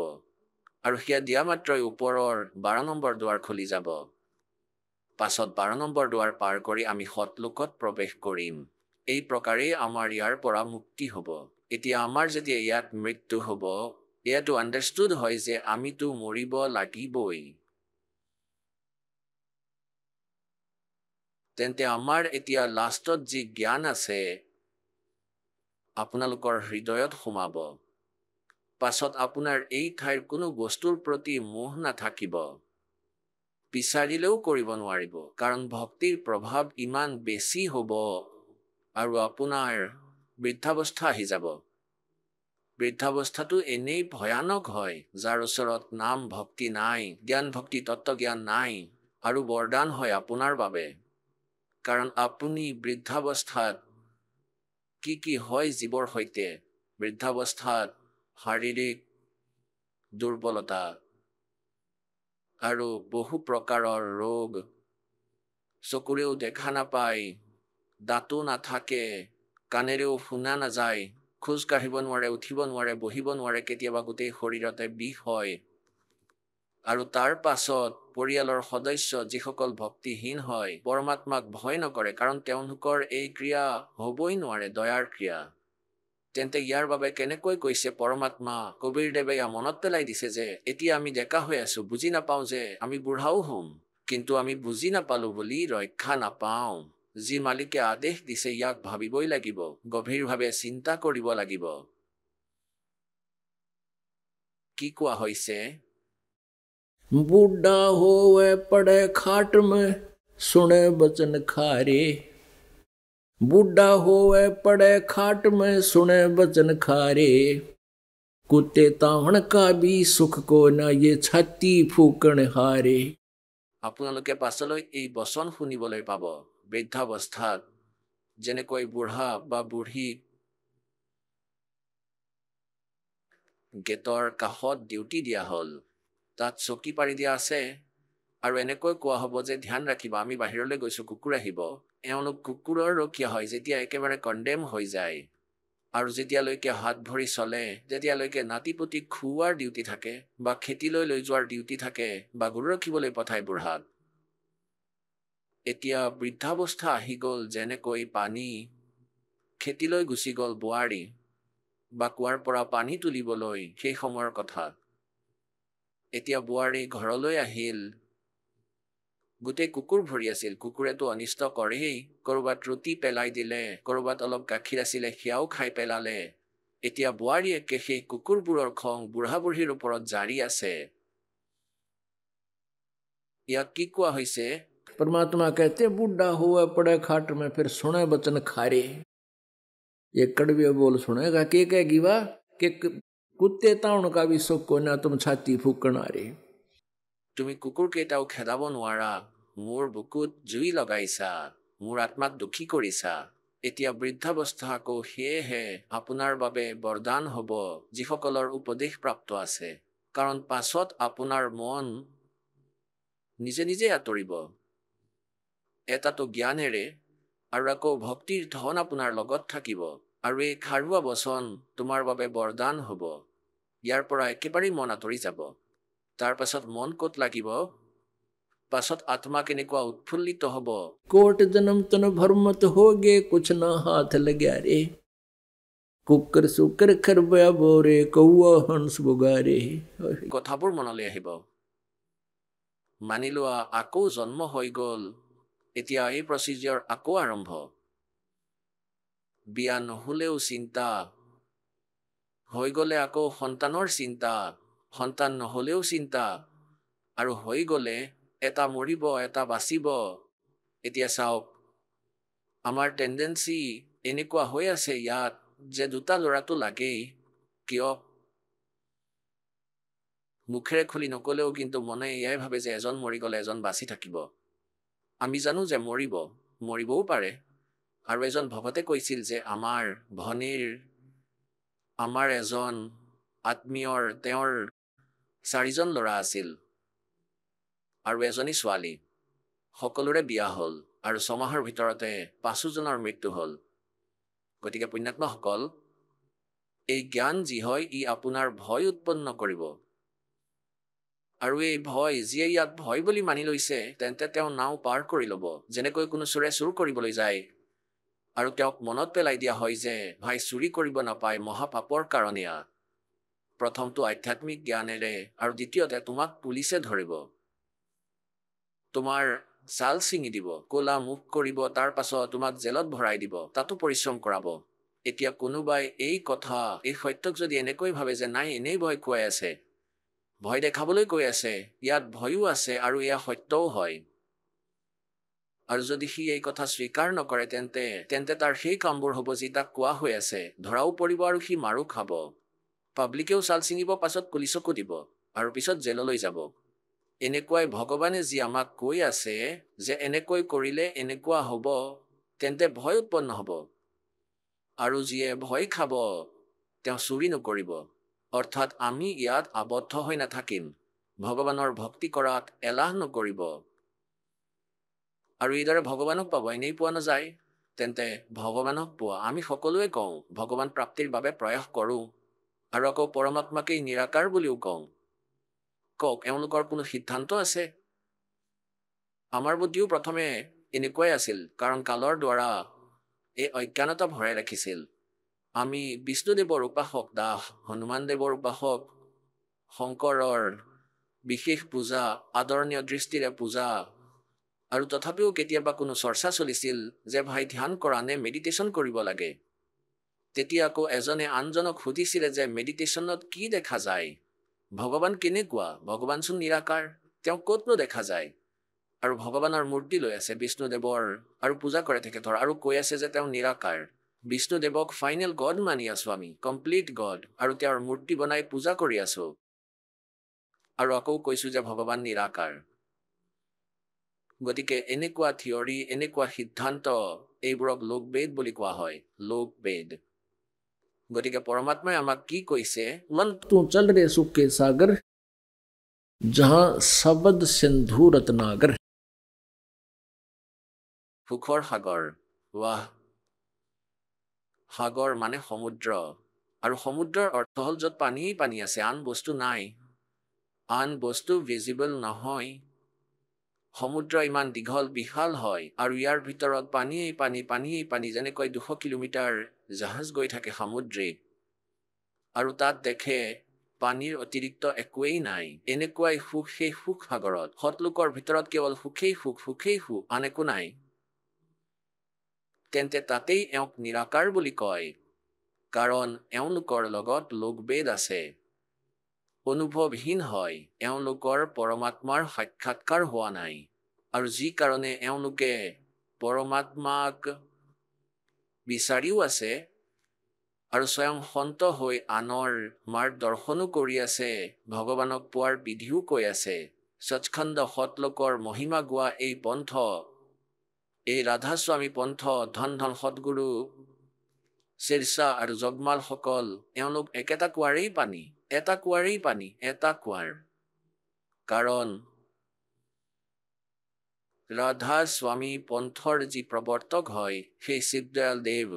আৰু সেয়া দিয়া মাত্ৰই ওপৰৰ 12 নম্বৰ দুৱাৰ খুলি যাব পাছত 12 নম্বৰ দুৱাৰ পাৰ কৰি আমি সতলোকত প্ৰৱেশ কৰিম এই প্ৰকাৰেই আমাৰ ইয়াৰ পৰা মুক্তি হ'ব এতিয়া আমাৰ যেতিয়া ইয়াত মৃত্যু হ'ব এয়াটো আণ্ডাৰষ্টুড হয় যে আমিতো মৰিব লাগিবই তেন্তে আমাৰ এতিয়া লাষ্টত যি জ্ঞান আছে আপোনালোকৰ হৃদয়ত সোমাব পাছত আপোনাৰ এই ঠাইৰ কোনো বস্তুৰ প্ৰতি মোহ নাথাকিব বিচাৰিলেও কৰিব নোৱাৰিব কাৰণ ভক্তিৰ প্ৰভাৱ ইমান বেছি হ'ব আৰু আপোনাৰ বৃদ্ধাৱস্থা আহি যাব বৃদ্ধাৱস্থাটো এনেই ভয়ানক হয় যাৰ ওচৰত নাম ভক্তি নাই জ্ঞান ভক্তি তত্ত্বজ্ঞান নাই আৰু বৰদান হয় আপোনাৰ বাবে কাৰণ আপুনি বৃদ্ধাৱস্থাত কি হয় জীৱৰ সৈতে বৃদ্ধাৱস্থাত শাৰীৰিক দুৰ্বলতা আৰু বহু প্ৰকাৰৰ ৰোগ চকুৰেও দেখা নাপায় দাঁতো নাথাকে কাণেৰেও শুনা নাযায় খোজ কাঢ়িব নোৱাৰে উঠিব নোৱাৰে বহিব নোৱাৰে কেতিয়াবা গোটেই শৰীৰতে বিষ হয় আৰু তাৰ পাছত পৰিয়ালৰ সদস্য যিসকল ভক্তিহীন হয় পৰমাত্মাক ভয় নকৰে কাৰণ তেওঁলোকৰ এই ক্ৰিয়া হ'বই নোৱাৰে দয়াৰ ক্ৰিয়া তেন্তে ইয়াৰ বাবে কেনেকৈ কৈছে পৰমাত্মা কবীৰদেৱে মনত পেলাই দিছে যে এতিয়া আমি ডেকা হৈ আছো বুজি নাপাওঁ যে আমি বুঢ়াও হ'ম কিন্তু আমি বুজি নাপালো বুলি ৰক্ষা নাপাওঁ যি মালিকে আদেশ দিছে ইয়াক ভাবিবই লাগিব গভীৰভাৱে চিন্তা কৰিব লাগিব কি কোৱা হৈছে बुढ़ा होवे पड़े खाट में सुने बचन खारे बुढ़ा होवे पड़े खाट में सुने बचन खारे कुत्ते तावण का भी सुख को ना ये छाती फूकण हारे আপোনালোকে পাছলৈ এই বচন শুনিবলৈ পাব বৃদ্ধাৱস্থাত যেনেকৈ বুঢ়া বা বুঢ়ী গেটৰ কাষত ডিউটি দিয়া হ'ল তাত চকী পাৰি দিয়া আছে আৰু এনেকৈ কোৱা হ'ব যে ধ্যান ৰাখিবা আমি বাহিৰলৈ গৈছো কুকুৰ আহিব এওঁলোক কুকুৰৰ ৰখীয়া হয় যেতিয়া একেবাৰে কণ্ডেম হৈ যায় আৰু যেতিয়ালৈকে হাত ভৰি চলে যেতিয়ালৈকে নাতিপুতি খুওৱাৰ ডিউটি থাকে বা খেতিলৈ লৈ যোৱাৰ ডিউটি থাকে বা গৰু ৰখিবলৈ পঠায় বুঢ়াক এতিয়া বৃদ্ধাৱস্থা আহি গ'ল যেনেকৈ পানী খেতিলৈ গুচি গ'ল বোৱাৰী বা কুৱাৰ পৰা পানী তুলিবলৈ সেই সময়ৰ কথা এতিয়া বোৱাৰী ঘৰলৈ আহিল গোটেই কুকুৰ ভৰি আছিল কুকুৰেতো অনিষ্ট কৰেই কৰবাত ৰুটি পেলাই দিলে কৰবাত অলপ গাখীৰ আছিলে সেয়াও খাই পেলালে এতিয়া বোৱাৰীয়ে সেই কুকুৰবোৰৰ খং বুঢ়া বুঢ়ীৰ ওপৰত জাৰি আছে ইয়াক কি কোৱা হৈছে परमात्मा कहते बूढ़ा हुआ पड़े खाट में फिर सुने बचन खारे ये कड़वे बोल सुनेगा के कहेगी वाह कि कुत्ते ताउन का भी सुख को ना तुम छाती फूकना रे তুমি কুকুৰ কেইটাও খেদাব নোৱাৰা মোৰ বুকুত জুই লগাইছা মোৰ আত্মাক দুখী কৰিছা এতিয়া বৃদ্ধাৱস্থা আকৌ সেয়েহে আপোনাৰ বাবে বৰদান হ'ব যিসকলৰ উপদেশ প্ৰাপ্ত আছে কাৰণ পাছত আপোনাৰ মন নিজে নিজে আঁতৰিব এটাতো জ্ঞানেৰে আৰু আকৌ ভক্তিৰ ধন আপোনাৰ লগত থাকিব আৰু এই খাৰুৱা বচন তোমাৰ বাবে বৰদান হ'ব ইয়াৰ পৰা একেবাৰে মন আঁতৰি যাব তাৰ পাছত মন ক'ত লাগিব পাছত আত্মা কেনেকুৱা উৎফুল্লিত হ'ব কোট জনম তন ভৰমত হোগে কুছ না হাত লগা ৰে কুকৰ সুকৰ খৰবয়া বৰে কৌৱা হংস বগাৰে কথাবোৰ মনলৈ আহিব মানি লোৱা আকৌ জন্ম হৈ গ'ল এতিয়া এই প্ৰচিডিউৰ আকৌ আৰম্ভ বিয়া নহ'লেও চিন্তা হৈ গ'লে আকৌ সন্তানৰ চিন্তা সন্তান নহ'লেও চিন্তা আৰু হৈ গ'লে এটা মৰিব এটা বাচিব এতিয়া চাওক আমাৰ টেণ্ডেঞ্চি এনেকুৱা হৈ আছে ইয়াত যে দুটা ল'ৰাটো লাগেই কিয় মুখেৰে খুলি নকলেও কিন্তু মনে এয়াই ভাবে যে এজন মৰি গ'লে এজন বাচি থাকিব আমি জানো যে মৰিবও পাৰে আৰু এজন ভকতে কৈছিল যে আমাৰ ভনীৰ আমাৰ এজন আত্মীয়ৰ তেওঁৰ 4জন ল'ৰা আছিল আৰু এজনী ছোৱালী সকলোৰে বিয়া হ'ল আৰু 6 মাহৰ ভিতৰতে 5জনৰ মৃত্যু হ'ল গতিকে পুণ্যাত্মাসকল এই জ্ঞান যি হয় ই আপোনাৰ ভয় উৎপন্ন কৰিব আৰু এই ভয় যিয়ে ইয়াত ভয় বুলি মানি লৈছে তেন্তে তেওঁ নাও পাৰ কৰি ল'ব যেনেকৈ কোনো চোৰে চুৰ কৰিবলৈ যায় আৰু তেওঁক মনত পেলাই দিয়া হয় যে ভাই চুৰি কৰিব নাপায় মহাপাপৰ কাৰণেয়া প্ৰথমটো আধ্যাত্মিক জ্ঞানেৰে আৰু দ্বিতীয়তে তোমাক পুলিচে ধৰিব তোমাৰ ছাল ছিঙি দিব ক'লা মুখ কৰিব তাৰ পাছত তোমাক জেলত ভৰাই দিব তাতো পৰিশ্ৰম কৰাব এতিয়া কোনোবাই এই সত্যক যদি এনেকৈ ভাবে যে নাই এনেই ভয় খুৱাই আছে ভয় দেখাবলৈ কৈ আছে ইয়াত ভয়ো আছে আৰু এয়া সত্যও হয় আৰু যদি সি এই কথা স্বীকাৰ নকৰে তেন্তে তাৰ সেই কামবোৰ হ'ব যি তাক কোৱা হৈ আছে ধৰাও পৰিব আৰু সি মাৰো খাব পাব্লিকেও ছাল ছিঙিব পাছত পুলিচকো দিব আৰু পিছত জেললৈ যাব এনেকুৱাই ভগৱানে যি আমাক কৈ আছে যে এনেকৈ কৰিলে এনেকুৱা হ'ব তেন্তে ভয় উৎপন্ন হ'ব আৰু যিয়ে ভয় খাব তেওঁ চুৰি নকৰিব অৰ্থাৎ আমি ইয়াত আবদ্ধ হৈ নাথাকিম ভগৱানৰ ভক্তি কৰাত এলাহ নকৰিব আৰু এইদৰে ভগৱানক পাব এনেই পোৱা নাযায় তেন্তে ভগৱানক পোৱা আমি সকলোৱে কওঁ ভগৱান প্ৰাপ্তিৰ বাবে প্ৰয়াস কৰোঁ আৰু আকৌ পৰমাত্মাকেই নিৰাকাৰ বুলিও কওঁ কওক এওঁলোকৰ কোনো সিদ্ধান্ত আছে আমাৰ বুদ্ধিও প্ৰথমে এনেকুৱাই আছিল কাৰণ কালৰ দ্বাৰা এই অজ্ঞানতা ভৰাই ৰাখিছিল আমি বিষ্ণুদেৱৰ উপাসক দাস হনুমানদেৱৰ উপাসক শংকৰৰ বিশেষ পূজা আদৰণীয় দৃষ্টিৰে পূজা আৰু তথাপিও কেতিয়াবা কোনো চৰ্চা চলিছিল যে ভাই ধ্যান কৰা নে মেডিটেশ্যন কৰিব লাগে তেতিয়া আকৌ এজনে আনজনক সুধিছিলে যে মেডিটেশ্যনত কি দেখা যায় ভগৱান কেনেকুৱা ভগৱানচোন নিৰাকাৰ তেওঁ ক'তনো দেখা যায় আৰু ভগৱানৰ মূৰ্তি লৈ আছে বিষ্ণুদেৱৰ আৰু পূজা কৰে তেখেতৰ আৰু কৈ আছে যে তেওঁ নিৰাকাৰ বিষ্ণুদেৱক ফাইনেল গড মানি আছো আমি কমপ্লিট গড আৰু তেওঁৰ মূৰ্তি বনাই পূজা কৰি আছো আৰু আকৌ কৈছো যে ভগৱান নিৰাকাৰ গতিকে এনেকুৱা থিয়ৰী এনেকুৱা সিদ্ধান্ত এইবোৰক লোকবেদ বুলি কোৱা হয় লোকবেদ গতিকে পৰমাত্মাই আমাক কি কৈছে মন তু চল ৰে সুখ কে সাগৰ জহা শব্দ সিন্ধু ৰত্নাগৰ সুখৰ সাগৰ ৱাহ সাগৰ মানে সমুদ্ৰ আৰু সমুদ্ৰৰ অৰ্থ হ'ল য'ত পানী আছে আন বস্তু নাই আন বস্তু ভিজিবল নহয় সমুদ্ৰ ইমান দীঘল বিশাল হয় আৰু ইয়াৰ ভিতৰত পানী যেনেকৈ 200 কিলোমিটাৰ জাহাজ গৈ থাকে সামুদ্ৰিক আৰু তাত দেখে পানীৰ অতিৰিক্ত একোৱেই নাই এনেকুৱাই সুখ সেই সুখ সাগৰত সৎলোকৰ ভিতৰত কেৱল সুখেই সুখ আন একো নাই তেন্তে তাতেই এওঁক নিৰাকাৰ বুলি কয় কাৰণ এওঁলোকৰ লগত লোকবেদ আছে অনুভৱহীন হয় এওঁলোকৰ পৰমাত্মাৰ সাক্ষাৎকাৰ হোৱা নাই আৰু যি কাৰণে এওঁলোকে পৰমাত্মাক বিচাৰিও আছে আৰু স্বয়ং সন্ত হৈ আনৰ মাৰ্গদৰ্শনো কৰি আছে ভগৱানক পোৱাৰ বিধিও কৈ আছে সচখণ্ড সৎলোকৰ মহিমা গোৱা এই পন্থ এই ৰাধাস্বামী পন্থ ধন সৎগুৰু শিৰসা আৰু জগমালসকল এওঁলোক একেটা কুঁৱাৰেই পানী এটা কুঁৱাৰ কাৰণ ৰাধা স্বামী পন্থৰ যি প্ৰৱৰ্তক হয় সেই শিৱদয়াল দেৱ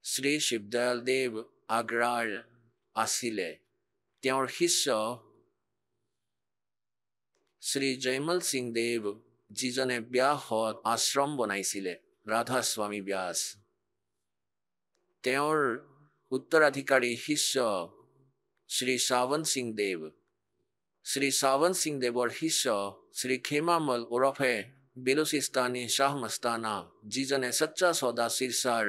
শ্ৰী শিৱদয়াল দেৱ আগ্ৰাৰ আছিলে তেওঁৰ শিষ্য শ্ৰী জয়মল সিং দেৱ যিজনে ব্যাসত আশ্ৰম বনাইছিলে ৰাধা স্বামী ব্যাস তেওঁৰ উত্তৰাধিকাৰী শিষ্য শ্ৰী শ্ৰাৱণ সিং দেৱৰ শিষ্য শ্ৰী খেমামল ওৰফে বেলুচিস্তানী শ্বাহ মস্তানা যিজনে সচ্চা সদা শিৰসাৰ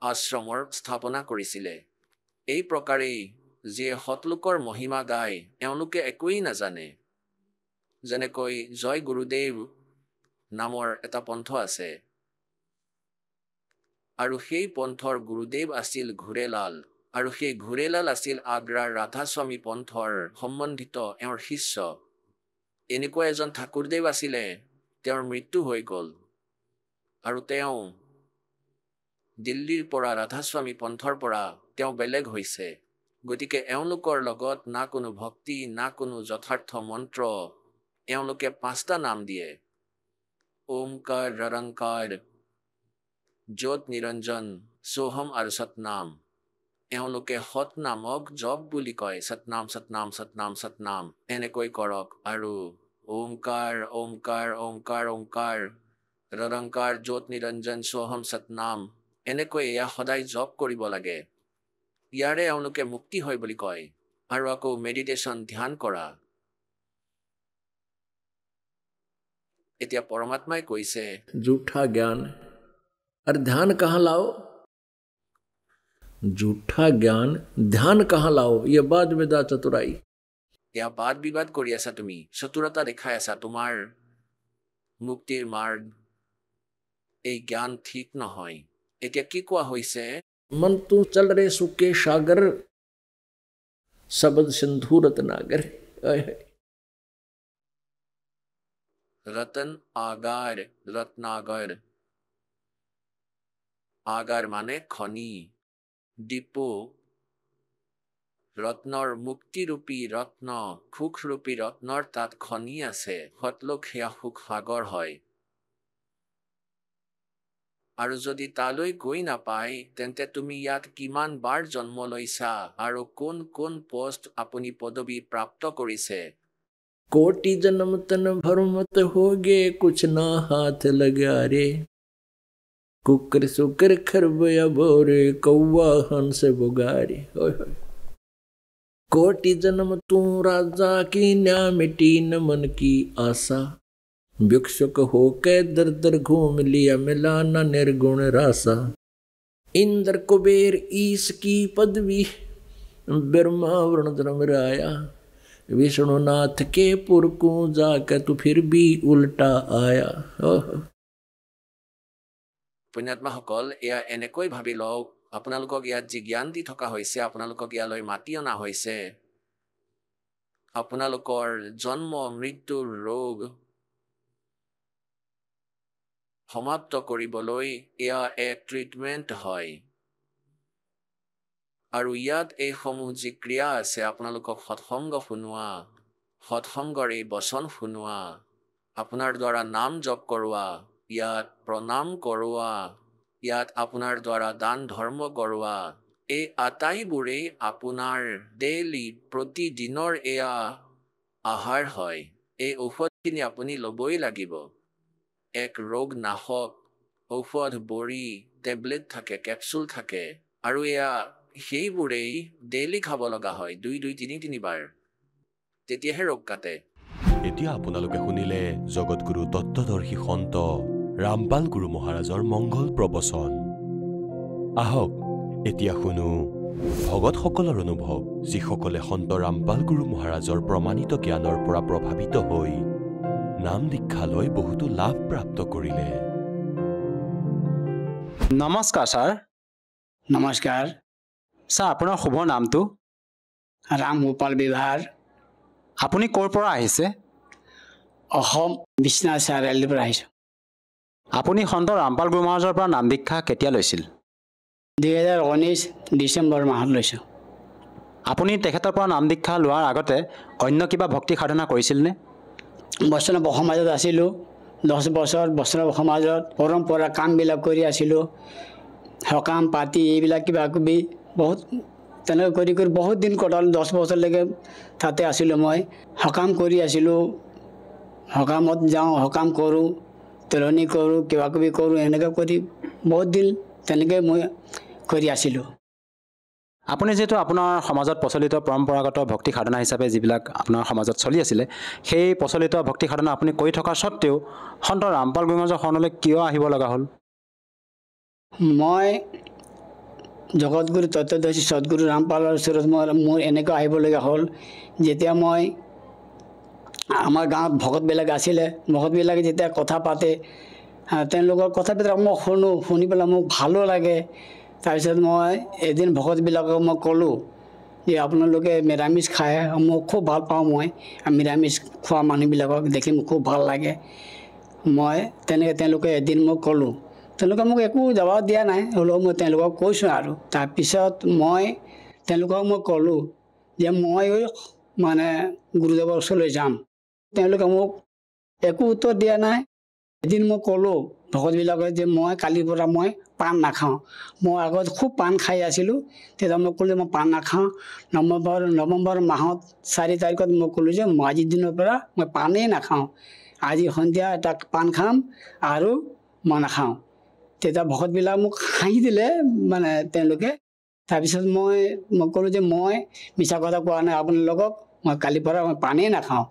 আশ্ৰমৰ স্থাপনা কৰিছিলে এই প্ৰকাৰেই যিয়ে সৎলোকৰ মহিমা গায় এওঁলোকে একোৱেই নাজানে যেনেকৈ জয় গুৰুদেৱ নামৰ এটা পন্থ আছে আৰু সেই পন্থৰ গুৰুদেৱ আছিল ঘূৰেলাল আৰু সেই ঘূৰেলাল আছিল আগ্ৰাৰ ৰাধাস্বামী পন্থৰ সম্বন্ধিত এওঁৰ শিষ্য এনেকুৱা এজন ঠাকুৰদেৱ আছিলে তেওঁৰ মৃত্যু হৈ গ'ল আৰু তেওঁ দিল্লীৰ পৰা ৰাধাস্বামী পন্থৰ পৰা তেওঁ বেলেগ হৈছে গতিকে এওঁলোকৰ লগত না কোনো ভক্তি না কোনো যথাৰ্থ মন্ত্ৰ এওঁলোকে 5টা নাম দিয়ে ওমকাৰ ৰৰংকাৰ জ্যোত নিৰঞ্জন সোহম আৰু সতনাম এওঁলোকে সতনামক জপ বুলি কয় সতনাম সতনাম সতনাম সতনাম এনেকৈ কৰক আৰু ওমকাৰ ওমকাৰ ওমকাৰ ওমকাৰ ৰৰংকাৰ জ্যোত নিৰঞ্জন সোহম সতনাম এনেকৈ এয়া সদায় জপ কৰিব লাগে ইয়াৰে এওঁলোকে মুক্তি হয় বুলি কয় আৰু আকৌ মেডিটেশ্যন ধ্যান কৰা এতিয়া পৰমাত্মাই কৈছে झूठा ज्ञान और ध्यान कहाँ लाओ झूठा ज्ञान ध्यान कहाँ लाओ ये बात विदा चतुराई এয়া বাদ বিবাদ কৰি আছা তুমি চতুৰতা দেখাই আছা তোমাৰ মুক্তিৰ মাৰ্গ এই জ্ঞান ঠিক নহয় এতিয়া কি কোৱা হৈছে मन तू चल रे सुके सागर शब्द सिंधु रत्नागर रतन आगार रत्नागर आगार মানে খনি ডিপো ৰত্নৰ মুক্তিৰূপী ৰত্ন সুখৰূপী ৰত্নৰ তাত খনি আছে সতলোক সেয়া সুখ সাগৰ হয় আৰু যদি তালৈ গৈ নাপায় তেন্তে তুমি ইয়াত কিমান বাৰ জন্ম লৈছা আৰু কোন কোন পোষ্ট আপুনি পদবী প্ৰাপ্ত কৰিছে कोटि जन्म तन भरमत हो गे कुछ ना हाथ लगा रे कुकर सुकर खरबया बोरे कौवा हंस बुगारे कोटि जन्म तू राजा की न्या मिटी न मन की आशा भिक्षुक होके दर दर घूम लिया मिला न निर्गुण रासा इंद्र कुबेर ईश की पदवी ब्रह्मा वरुण धर्मराया विष्णुनाथ के पुरकू जाकर तू फिर भी उल्टा आया পুণ্যাত্মাসকল এয়া এনেকৈ ভাবি লওক আপোনালোকক ইয়াত যি জ্ঞান দি থকা হৈছে আপোনালোকক ইয়ালৈ মাতি অনা হৈছে আপোনালোকৰ জন্ম মৃত্যুৰ ৰোগ সমাপ্ত কৰিবলৈ এয়া এক ট্ৰিটমেণ্ট হয় আৰু ইয়াত এই সমূহ যি ক্ৰিয়া আছে আপোনালোকক সৎসংগ শুনোৱা সৎসংগৰ এই বচন শুনোৱা আপোনাৰ দ্বাৰা নাম জপ কৰোৱা ইয়াত প্ৰণাম কৰোৱা ইয়াত আপোনাৰ দ্বাৰা দান ধৰ্ম কৰোৱা এই আটাইবোৰেই আপোনাৰ ডেইলি প্ৰতিদিনৰ এয়া আহাৰ হয় এই ঔষধখিনি আপুনি ল'বই লাগিব এক ৰোগ নাশক ঔষধ বড়ি টেবলেট থাকে কেপচুল থাকে আৰু এয়া সেইবোৰেই ডেইলি খাব লগা হয় 2-3 বাৰ তেতিয়াহে ৰোগ কাটে এতিয়া আপোনালোকে শুনিলে জগতগুৰু তত্ত্বদৰ্শী সন্ত ৰামপাল গুৰু মহাৰাজৰ মংগল প্ৰবচন আহক এতিয়া শুনো ভগতসকলৰ অনুভৱ যিসকলে সন্ত ৰামপাল গুৰু মহাৰাজৰ প্ৰমাণিত জ্ঞানৰ পৰা প্ৰভাৱিত হৈ নাম দীক্ষা লৈ বহুতো লাভ প্ৰাপ্ত কৰিলে নমস্কাৰ ছাৰ নমস্কাৰ ছাৰ আপোনাৰ শুভ নামটো ৰাম গোপাল বিভাৰ আপুনি ক'ৰ পৰা আহিছে অসম বিশ্বনাথ চাৰিআলিৰ পৰা আহিছোঁ আপুনি সন্ত ৰামপাল গুৰু মহাৰাজৰ পৰা নাম দীক্ষা কেতিয়া লৈছিল 2019 ডিচেম্বৰ মাহত লৈছোঁ আপুনি তেখেতৰ পৰা নাম দীক্ষা লোৱাৰ আগতে অন্য কিবা ভক্তি সাধনা কৰিছিলনে বৈষ্ণৱ সমাজত আছিলোঁ 10 বছৰ বৈষ্ণৱ সমাজত পৰম্পৰা কামবিলাক কৰি আছিলোঁ সকাম পাতি এইবিলাক কিবা কিবি বহুত তেনেকৈ কৰি কৰি বহুত দিন কটালোঁ 10 বছৰলৈকে তাতে আছিলোঁ মই সকাম কৰি আছিলোঁ সকামত যাওঁ সকাম কৰোঁ তেলনি কৰোঁ কিবা কিবি কৰোঁ এনেকৈ কৰি বহুত দিন তেনেকৈ মই কৰি আছিলোঁ আপুনি যেহেতু আপোনাৰ সমাজত প্ৰচলিত পৰম্পৰাগত ভক্তি সাধনা হিচাপে যিবিলাক আপোনাৰ সমাজত চলি আছিলে সেই প্ৰচলিত ভক্তি সাধনা আপুনি কৰি থকাৰ স্বত্তেও সন্ত ৰামপাল গুৰু মহাৰাজৰ শৰণলৈ কিয় আহিব লগা হ'ল মই জগতগুৰু তত্ত্বদৰ্শী সদগুৰু ৰামপালৰ ওচৰত মোৰ এনেকৈ আহিবলগীয়া হ'ল যেতিয়া মই আমাৰ গাঁৱত ভকতবিলাক আছিলে ভকতবিলাকে যেতিয়া কথা পাতে তেওঁলোকৰ কথাবিলাক মই শুনি পেলাই মোক ভালো লাগে তাৰপিছত মই এদিন ভকতবিলাকক মই ক'লোঁ যে আপোনালোকে নিৰামিষ খায় মই খুব ভাল পাওঁ মই নিৰামিষ খোৱা মানুহবিলাকক দেখি মোক খুব ভাল লাগে মই তেনেকৈ তেওঁলোকে এদিন মই ক'লোঁ তেওঁলোকে মোক একো জবাব দিয়া নাই হ'লেও মই তেওঁলোকক কৈছোঁ আৰু তাৰপিছত মই তেওঁলোকক মই ক'লোঁ যে মই মানে গুৰুদেৱৰ ওচৰলৈ যাম তেওঁলোকে মোক একো উত্তৰ দিয়া নাই এদিন মই ক'লোঁ ভকতবিলাকে যে মই কালিৰ পৰা মই পাণ নাখাওঁ মই আগত খুব পাণ খাই আছিলোঁ তেতিয়া মই ক'লোঁ মই পাণ নাখাওঁ নৱেম্বৰ মাহত 4 তাৰিখত মই ক'লোঁ যে মই আজিৰ দিনৰ পৰা মই পাণেই নাখাওঁ আজি সন্ধিয়া এটা পাণ খাম আৰু মই নাখাওঁ তেতিয়া ভকতবিলাক মোক হাঁহি দিলে মানে তেওঁলোকে তাৰপিছত মই ক'লোঁ যে মই মিছা কথা কোৱা নাই আপোনালোকক মই কালিৰ পৰা মই পাণেই নাখাওঁ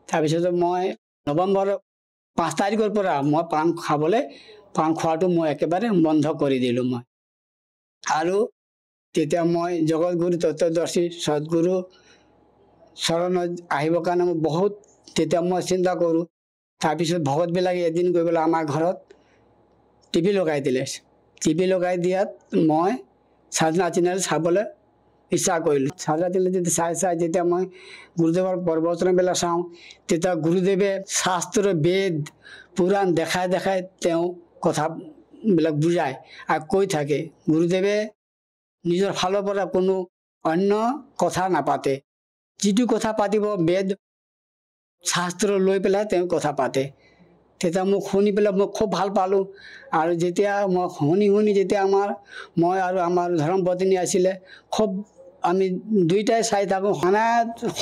তাৰপিছত মই নৱেম্বৰ 5 তাৰিখৰ পৰা মই পাণ খোৱাটো মই একেবাৰে বন্ধ কৰি দিলোঁ মই আৰু তেতিয়া মই জগতগুৰু তত্ত্বদৰ্শী সদগুৰু চৰণত আহিবৰ কাৰণে মই বহুত তেতিয়া মই চিন্তা কৰোঁ তাৰপিছত ভকতবিলাকে এদিন গৈ পেলাই আমাৰ ঘৰত টিভি লগাই দিলে টিভি লগাই দিয়াত মই সাধনা চেনেল চাবলৈ ইচ্ছা কৰিলোঁ সাধনা চেনেল যেতিয়া চাই যেতিয়া মই গুৰুদেৱৰ প্ৰবচনবিলাক চাওঁ তেতিয়া গুৰুদেৱে শাস্ত্ৰ বেদ পুৰাণ দেখাই তেওঁ কথাবিলাক বুজায় আৰু কৈ থাকে গুৰুদেৱে নিজৰ ফালৰ পৰা কোনো অন্য কথা নাপাতে যিটো কথা পাতিব বেদ শাস্ত্ৰ লৈ পেলাই তেওঁ কথা পাতে তেতিয়া মোক শুনি পেলাই মই খুব ভাল পালোঁ আৰু যেতিয়া মই শুনি যেতিয়া মই আৰু আমাৰ ধৰ্মপত্নী আছিলে খুব আমি দুইটাই চাই থাকোঁ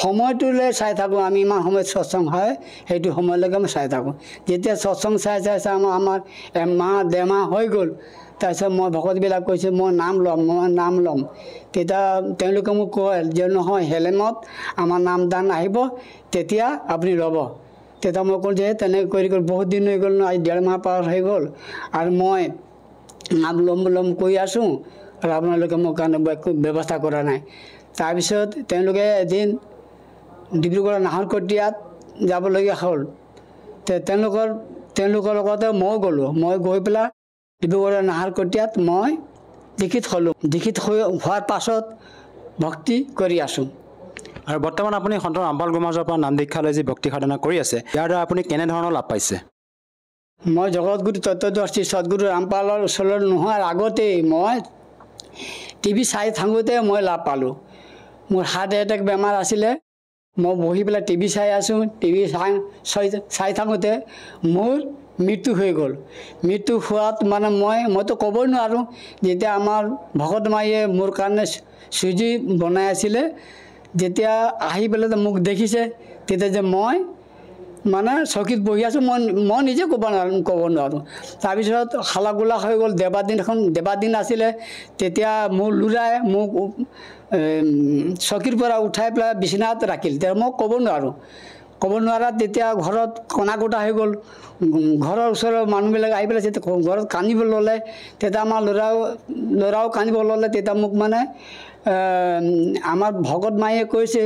সময়টোলৈ চাই থাকোঁ আমি ইমান সময়ত সৎসং হয় সেইটো সময়লৈকে আমি চাই থাকোঁ যেতিয়া সৎসং চাই আমাৰ এমাহ ডেৰমাহ হৈ গ'ল তাৰপিছত মই ভকতবিলাক কৈছোঁ মই নাম ল'ম তেতিয়া তেওঁলোকে মোক কয় যে নহয় হেলেমত আমাৰ নামদান আহিব তেতিয়া আপুনি ল'ব তেতিয়া মই ক'লোঁ যে তেনেকৈ কৰি বহুত দিন হৈ গ'ল ন আজি 1.5 মাহ পাৰ হৈ গ'ল আৰু মই নাম ল'ম কৈ আছোঁ আৰু আপোনালোকে মোৰ কাৰণে একো ব্যৱস্থা কৰা নাই তাৰপিছত তেওঁলোকে এদিন ডিব্ৰুগড়ৰ নাহৰকটীয়াত যাবলগীয়া হ'ল তেওঁলোকৰ লগতে মই গ'লোঁ মই গৈ পেলাই ডিব্ৰুগড়ৰ নাহৰকটীয়াত মই দীক্ষিত হ'লোঁ দীক্ষিত হোৱাৰ পাছত ভক্তি কৰি আছোঁ আৰু বৰ্তমান আপুনি সন্ত ৰামপাল গোমাজৰ পৰা নাম দীক্ষা লৈ যি ভক্তি সাধনা কৰি আছে ইয়াৰ দ্বাৰা আপুনি কেনেধৰণৰ লাভ পাইছে মই জগতগুৰু তত্ত্বদৰ্শী সদগুৰু ৰামপালৰ ওচৰত নোহোৱাৰ আগতেই মই টিভি চাই থাকোঁতে মই লাভ পালোঁ মোৰ হাৰ্ট এটেক বেমাৰ আছিলে মই বহি পেলাই টিভি চাই আছোঁ টিভি চাই থাকোঁতে মোৰ মৃত্যু হৈ গ'ল মৃত্যু হোৱাত মানে মইতো ক'বই নোৱাৰোঁ যেতিয়া আমাৰ ভকত মায়ে মোৰ কাৰণে চুজি বনাই আছিলে যেতিয়া আহি পেলাই মোক দেখিছে তেতিয়া যে মই মানে চকীত বহি আছোঁ মই নিজে ক'ব নোৱাৰোঁ তাৰপিছত হালাগোলা হৈ গ'ল দেৱাদিন আছিলে তেতিয়া মোৰ ল'ৰাই মোক চকীৰ পৰা উঠাই পেলাই বিচনাত ৰাখিল তেতিয়া মই ক'ব নোৱাৰা তেতিয়া ঘৰত কণা গোটা হৈ গ'ল ঘৰৰ ওচৰৰ মানুহবিলাক আহি পেলাই যেতিয়া ঘৰত কান্দিব ল'লে তেতিয়া আমাৰ ল'ৰাও কান্দিব ল'লে তেতিয়া মোক মানে আমাৰ ভকত মায়ে কৈছে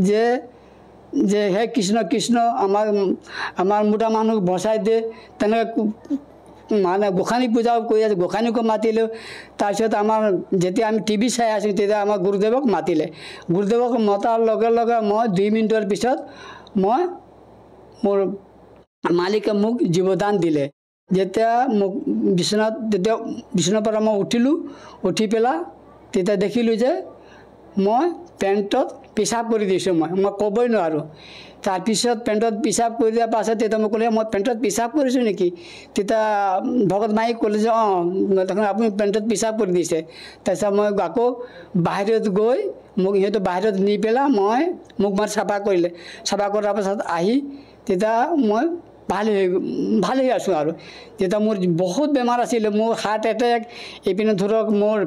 যে হে কৃষ্ণ আমাৰ মোটা মানুহ বচাই দে তেনেকৈ মানে গোসানী পূজাও কৰি আছে গোসানীকো মাতিলোঁ তাৰপিছত আমাৰ যেতিয়া আমি টিভি চাই আছোঁ তেতিয়া আমাৰ গুৰুদেৱক মাতিলে গুৰুদেৱক মতাৰ লগে লগে মই 2 মিনিটৰ পিছত মোৰ মালিকে মোক জীৱদান দিলে যেতিয়া মোক বিচনাৰ পৰা মই উঠি পেলাই তেতিয়া দেখিলোঁ যে মই পেণ্টত পেচাব কৰি দিছোঁ মই ক'বই নোৱাৰোঁ তাৰপিছত পেণ্টত পেচাব কৰি দিয়াৰ পাছত তেতিয়া মই ক'লে মই পেণ্টত পেচাব কৰিছোঁ নেকি তেতিয়া ভকত মায়ে ক'লে যে তখন আপুনি পেণ্টত পেচাব কৰি দিছে তাৰপিছত মই আকৌ বাহিৰত গৈ মোক সিহঁতে বাহিৰত নি পেলাই মোক চাফা কৰিলে চাফা কৰাৰ পাছত আহি তেতিয়া মই ভাল হৈ আছোঁ আৰু তেতিয়া মোৰ বহুত বেমাৰ আছিলে মোৰ হাৰ্ট এটেক এইপিনে ধৰক মোৰ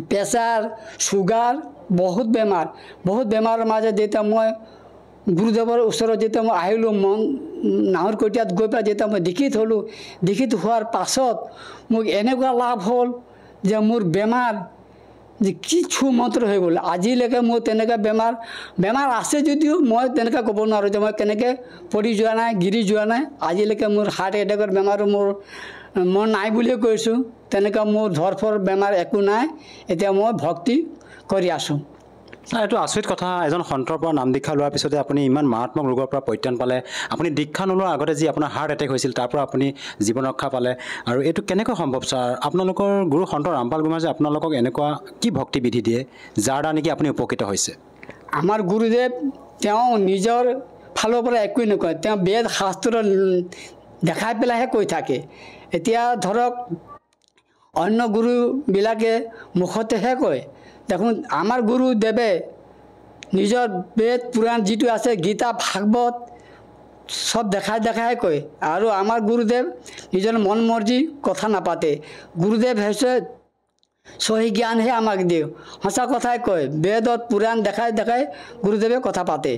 প্ৰেছাৰ চুগাৰ বহুত বেমাৰৰ মাজত যেতিয়া মই গুৰুদেৱৰ ওচৰত যেতিয়া মই আহিলোঁ নাহৰকটীয়াত গৈ পেলাই যেতিয়া মই দীক্ষিত হ'লোঁ দীক্ষিত হোৱাৰ পাছত মোক এনেকুৱা লাভ হ'ল যে মোৰ বেমাৰ যে কি ছু মন্ত্ৰ হৈ গ'ল আজিলৈকে মোৰ তেনেকৈ বেমাৰ আছে যদিও মই তেনেকৈ ক'ব নোৱাৰোঁ যে মই কেনেকৈ পৰি যোৱা নাই গিৰি যোৱা নাই আজিলৈকে মোৰ হাৰ্ট এটেকৰ বেমাৰো মই নাই বুলিয়ে কৈছোঁ তেনেকৈ মোৰ ধৰফৰ বেমাৰ একো নাই এতিয়া মই ভক্তি কৰি আছোঁ এইটো আচৰিত কথা এজন সন্তৰ পৰা নাম দীক্ষা লোৱাৰ পিছতে আপুনি ইমান মাৰাত্মক ৰোগৰ পৰা পৰিত্ৰাণ পালে আপুনি দীক্ষা নোলোৱাৰ আগতে যি আপোনাৰ হাৰ্ট এটেক হৈছিল তাৰ পৰা আপুনি জীৱন ৰক্ষা পালে আৰু এইটো কেনেকৈ সম্ভৱ ছাৰ আপোনালোকৰ গুৰু সন্ত ৰামপাল গুৰুমাজে আপোনালোকক এনেকুৱা কি ভক্তি বিধি দিয়ে যাৰ দ্বাৰা নেকি আপুনি উপকৃত হৈছে আমাৰ গুৰুদেৱ তেওঁ নিজৰ ফালৰ পৰা একোৱেই নকয় তেওঁ বেদ শাস্ত্ৰ দেখাই পেলাইহে কৈ থাকে এতিয়া ধৰক অন্য গুৰুবিলাকে মুখতেহে কয় দেখোন আমাৰ গুৰুদেৱে নিজৰ বেদ পুৰাণ যিটো আছে গীতা ভাগৱত সব দেখাই কয় আৰু আমাৰ গুৰুদেৱ নিজৰ মন মৰ্জি কথা নাপাতে গুৰুদেৱ হৈছে সহি জ্ঞানহে আমাক দিয়ে সঁচা কথাই কয় বেদত পুৰাণ দেখাই গুৰুদেৱে কথা পাতে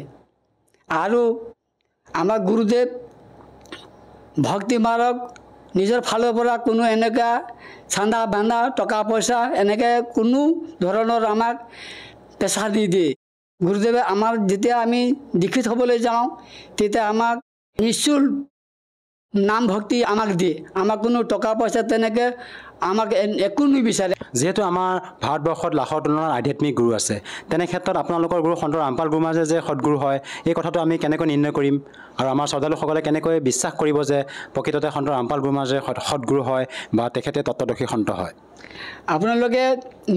আৰু আমাৰ গুৰুদেৱ ভক্তি মাৰ্গ নিজৰ ফালৰ পৰা কোনো এনেকুৱা চান্দা বান্দা টকা পইচা এনেকৈ কোনো ধৰণৰ আমাক প্ৰেছাৰ নিদিয়ে গুৰুদেৱে আমাৰ যেতিয়া আমি দীক্ষিত হ'বলৈ যাওঁ তেতিয়া আমাক নিশ্চুল নাম ভক্তি আমাক দিয়ে আমাক কোনো টকা পইচা তেনেকৈ আমাক একো নিবিচাৰে যেহেতু আমাৰ ভাৰতবৰ্ষত লাখৰ তুলনাত আধ্যাত্মিক গুৰু আছে তেনে ক্ষেত্ৰত আপোনালোকৰ গুৰু সন্ত ৰামপাল গুৰুমাজে যে সৎগুৰু হয় এই কথাটো আমি কেনেকৈ নিৰ্ণয় কৰিম আৰু আমাৰ শ্ৰদ্ধালুসকলে কেনেকৈ বিশ্বাস কৰিব যে প্ৰকৃততে সন্ত ৰামপাল গুৰুমাজে সৎগুৰু হয় বা তেখেতে তত্ত্বদৰ্শী সন্ত হয় আপোনালোকে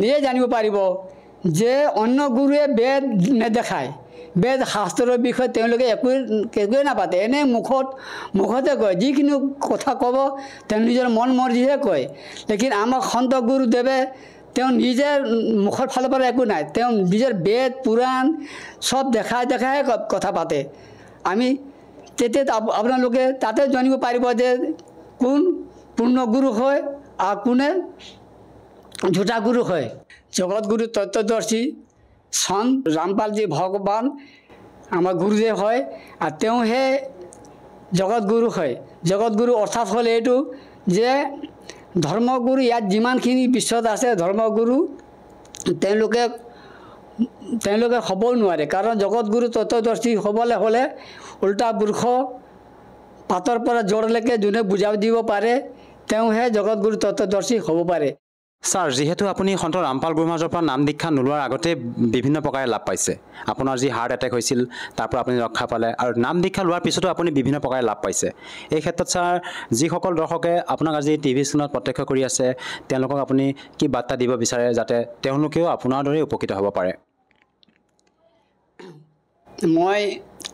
নিজে জানিব পাৰিব যে অন্য গুৰুৱে বেদ নেদেখায় বেদ শাস্ত্ৰৰ বিষয়ে তেওঁলোকে একোৱে নাপাতে এনেই মুখতে কয় যিখিনি কথা ক'ব তেওঁ নিজৰ মন মৰ্জিহে কয় লেকিন আমাৰ সন্ত গুৰুদেৱে তেওঁ নিজে মুখৰ ফালৰ পৰা একো নাই তেওঁ নিজৰ বেদ পুৰাণ সব দেখাই কথা পাতে আমি তেতিয়া আপোনালোকে তাতে জানিব পাৰিব যে কোন পূৰ্ণ গুৰু হয় আৰু কোনে ঝুটা গুৰু হয় জগতগুৰু তত্ত্বদৰ্শী সন্ত ৰামপালজী ভগৱান আমাৰ গুৰুদেৱ হয় আৰু তেওঁহে জগতগুৰু হয় জগতগুৰু অৰ্থাৎ হ'ল এইটো যে ধৰ্মগুৰু ইয়াত যিমানখিনি বিশ্বত আছে ধৰ্মগুৰু তেওঁলোকে হ'ব নোৱাৰে কাৰণ জগতগুৰু তত্ত্বদৰ্শী হ'বলৈ হ'লে উল্টা পুৰুষ পাতৰ পৰা জড়লৈকে যোনে বুজাই দিব পাৰে তেওঁহে জগতগুৰু তত্ত্বদৰ্শী হ'ব পাৰে ছাৰ যেহেতু আপুনি সন্ত ৰামপাল গুৰুমাজৰ পৰা নাম দীক্ষা নোলোৱাৰ আগতে বিভিন্ন প্ৰকাৰে লাভ পাইছে আপোনাৰ যি হাৰ্ট এটেক হৈছিল তাৰ পৰা আপুনি ৰক্ষা পালে আৰু নাম দীক্ষা লোৱাৰ পিছতো আপুনি বিভিন্ন প্ৰকাৰে লাভ পাইছে এই ক্ষেত্ৰত ছাৰ যিসকল দৰ্শকে আপোনাক আজি টিভি চেনেলত প্ৰত্যক্ষ কৰি আছে তেওঁলোকক আপুনি কি বাৰ্তা দিব বিচাৰে যাতে তেওঁলোকেও আপোনাৰ দৰে উপকৃত হ'ব পাৰে মই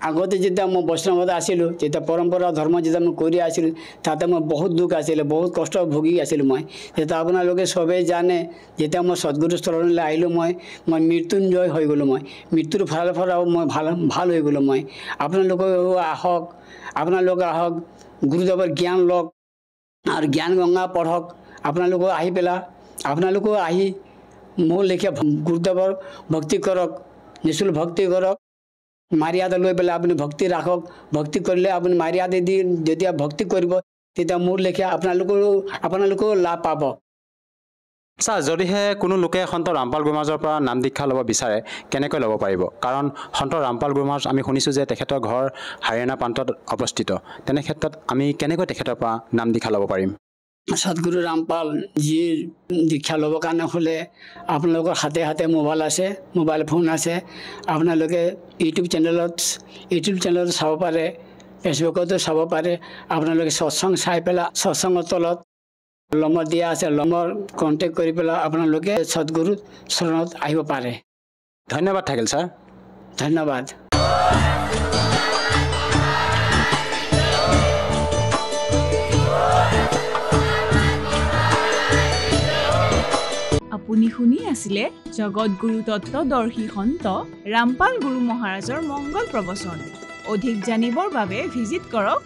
আগতে যেতিয়া মই বৈষ্ণৱত আছিলোঁ তেতিয়া পৰম্পৰা ধৰ্ম যেতিয়া মই কৰি আছিলোঁ তাতে মই বহুত দুখ আছিলে বহুত কষ্ট ভুগি আছিলোঁ মই তেতিয়া আপোনালোকে চবেই জানে যেতিয়া মই সদগুৰু স্থললৈ আহিলোঁ মই মৃত্যুঞ্জয় হৈ গ'লোঁ মই মৃত্যুৰ ফালৰ পৰাও মই ভাল হৈ গ'লোঁ মই আপোনালোকেও আহক গুৰুদেৱৰ জ্ঞান লওক আৰু জ্ঞান গংগা পঢ়ক আপোনালোকেও আহি পেলাই আপোনালোকেও আহি মোৰ লেখীয়া গুৰুদেৱৰ ভক্তি কৰক নিশ্চুল ভক্তি কৰক মাৰিয়াদা লৈ পেলাই আপুনি ভক্তি ৰাখক ভক্তি কৰিলে আপুনি মাৰিয়াদা দি যেতিয়া ভক্তি কৰিব তেতিয়া মোৰ লেখীয়া আপোনালোকেও লাভ পাব ছাৰ যদিহে কোনো লোকে সন্ত ৰামপাল গুৰুমাজৰ পৰা নাম দীক্ষা ল'ব বিচাৰে কেনেকৈ ল'ব পাৰিব কাৰণ সন্ত ৰামপাল গুৰুমাজ আমি শুনিছোঁ যে তেখেতৰ ঘৰ হাৰিয়ানা প্ৰান্তত অৱস্থিত তেনে ক্ষেত্ৰত আমি কেনেকৈ তেখেতৰ পৰা নাম দীক্ষা ল'ব পাৰিম সদগুৰু ৰামপাল যি দীক্ষা ল'বৰ কাৰণে হ'লে আপোনালোকৰ হাতে মোবাইল আছে মোবাইল ফোন আছে আপোনালোকে ইউটিউব চেনেলত চাব পাৰে ফেচবুকতো চাব পাৰে আপোনালোকে সৎসংগ চাই পেলাই সৎসংগৰ তলত নম্বৰ দিয়া আছে নম্বৰ কণ্টেক্ট কৰি পেলাই আপোনালোকে সদগুৰু চৰণত আহিব পাৰে ধন্যবাদ থাকিল ছাৰ ধন্যবাদ আপুনি শুনি আছিলে জগতগুৰু তত্ত্বদৰ্শী সন্ত ৰামপাল গুৰু মহাৰাজৰ মংগল প্ৰবচন অধিক জানিবৰ বাবে ভিজিট কৰক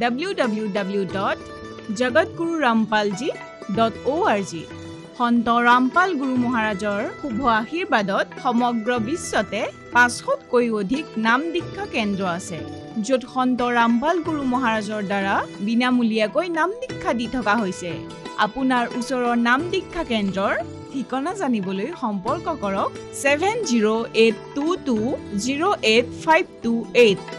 www.jagatgururampalji.org সন্ত ৰামপাল গুৰু মহাৰাজৰ শুভ আশীৰ্বাদত সমগ্ৰ বিশ্বতে 500তকৈ অধিক নাম দীক্ষা কেন্দ্ৰ আছে য'ত সন্ত ৰামপাল গুৰু মহাৰাজৰ দ্বাৰা বিনামূলীয়াকৈ নাম দীক্ষা দি থকা হৈছে আপোনাৰ ওচৰৰ নাম দীক্ষা কেন্দ্ৰৰ ঠিকনা জানিবলৈ সম্পৰ্ক কৰক 7082208528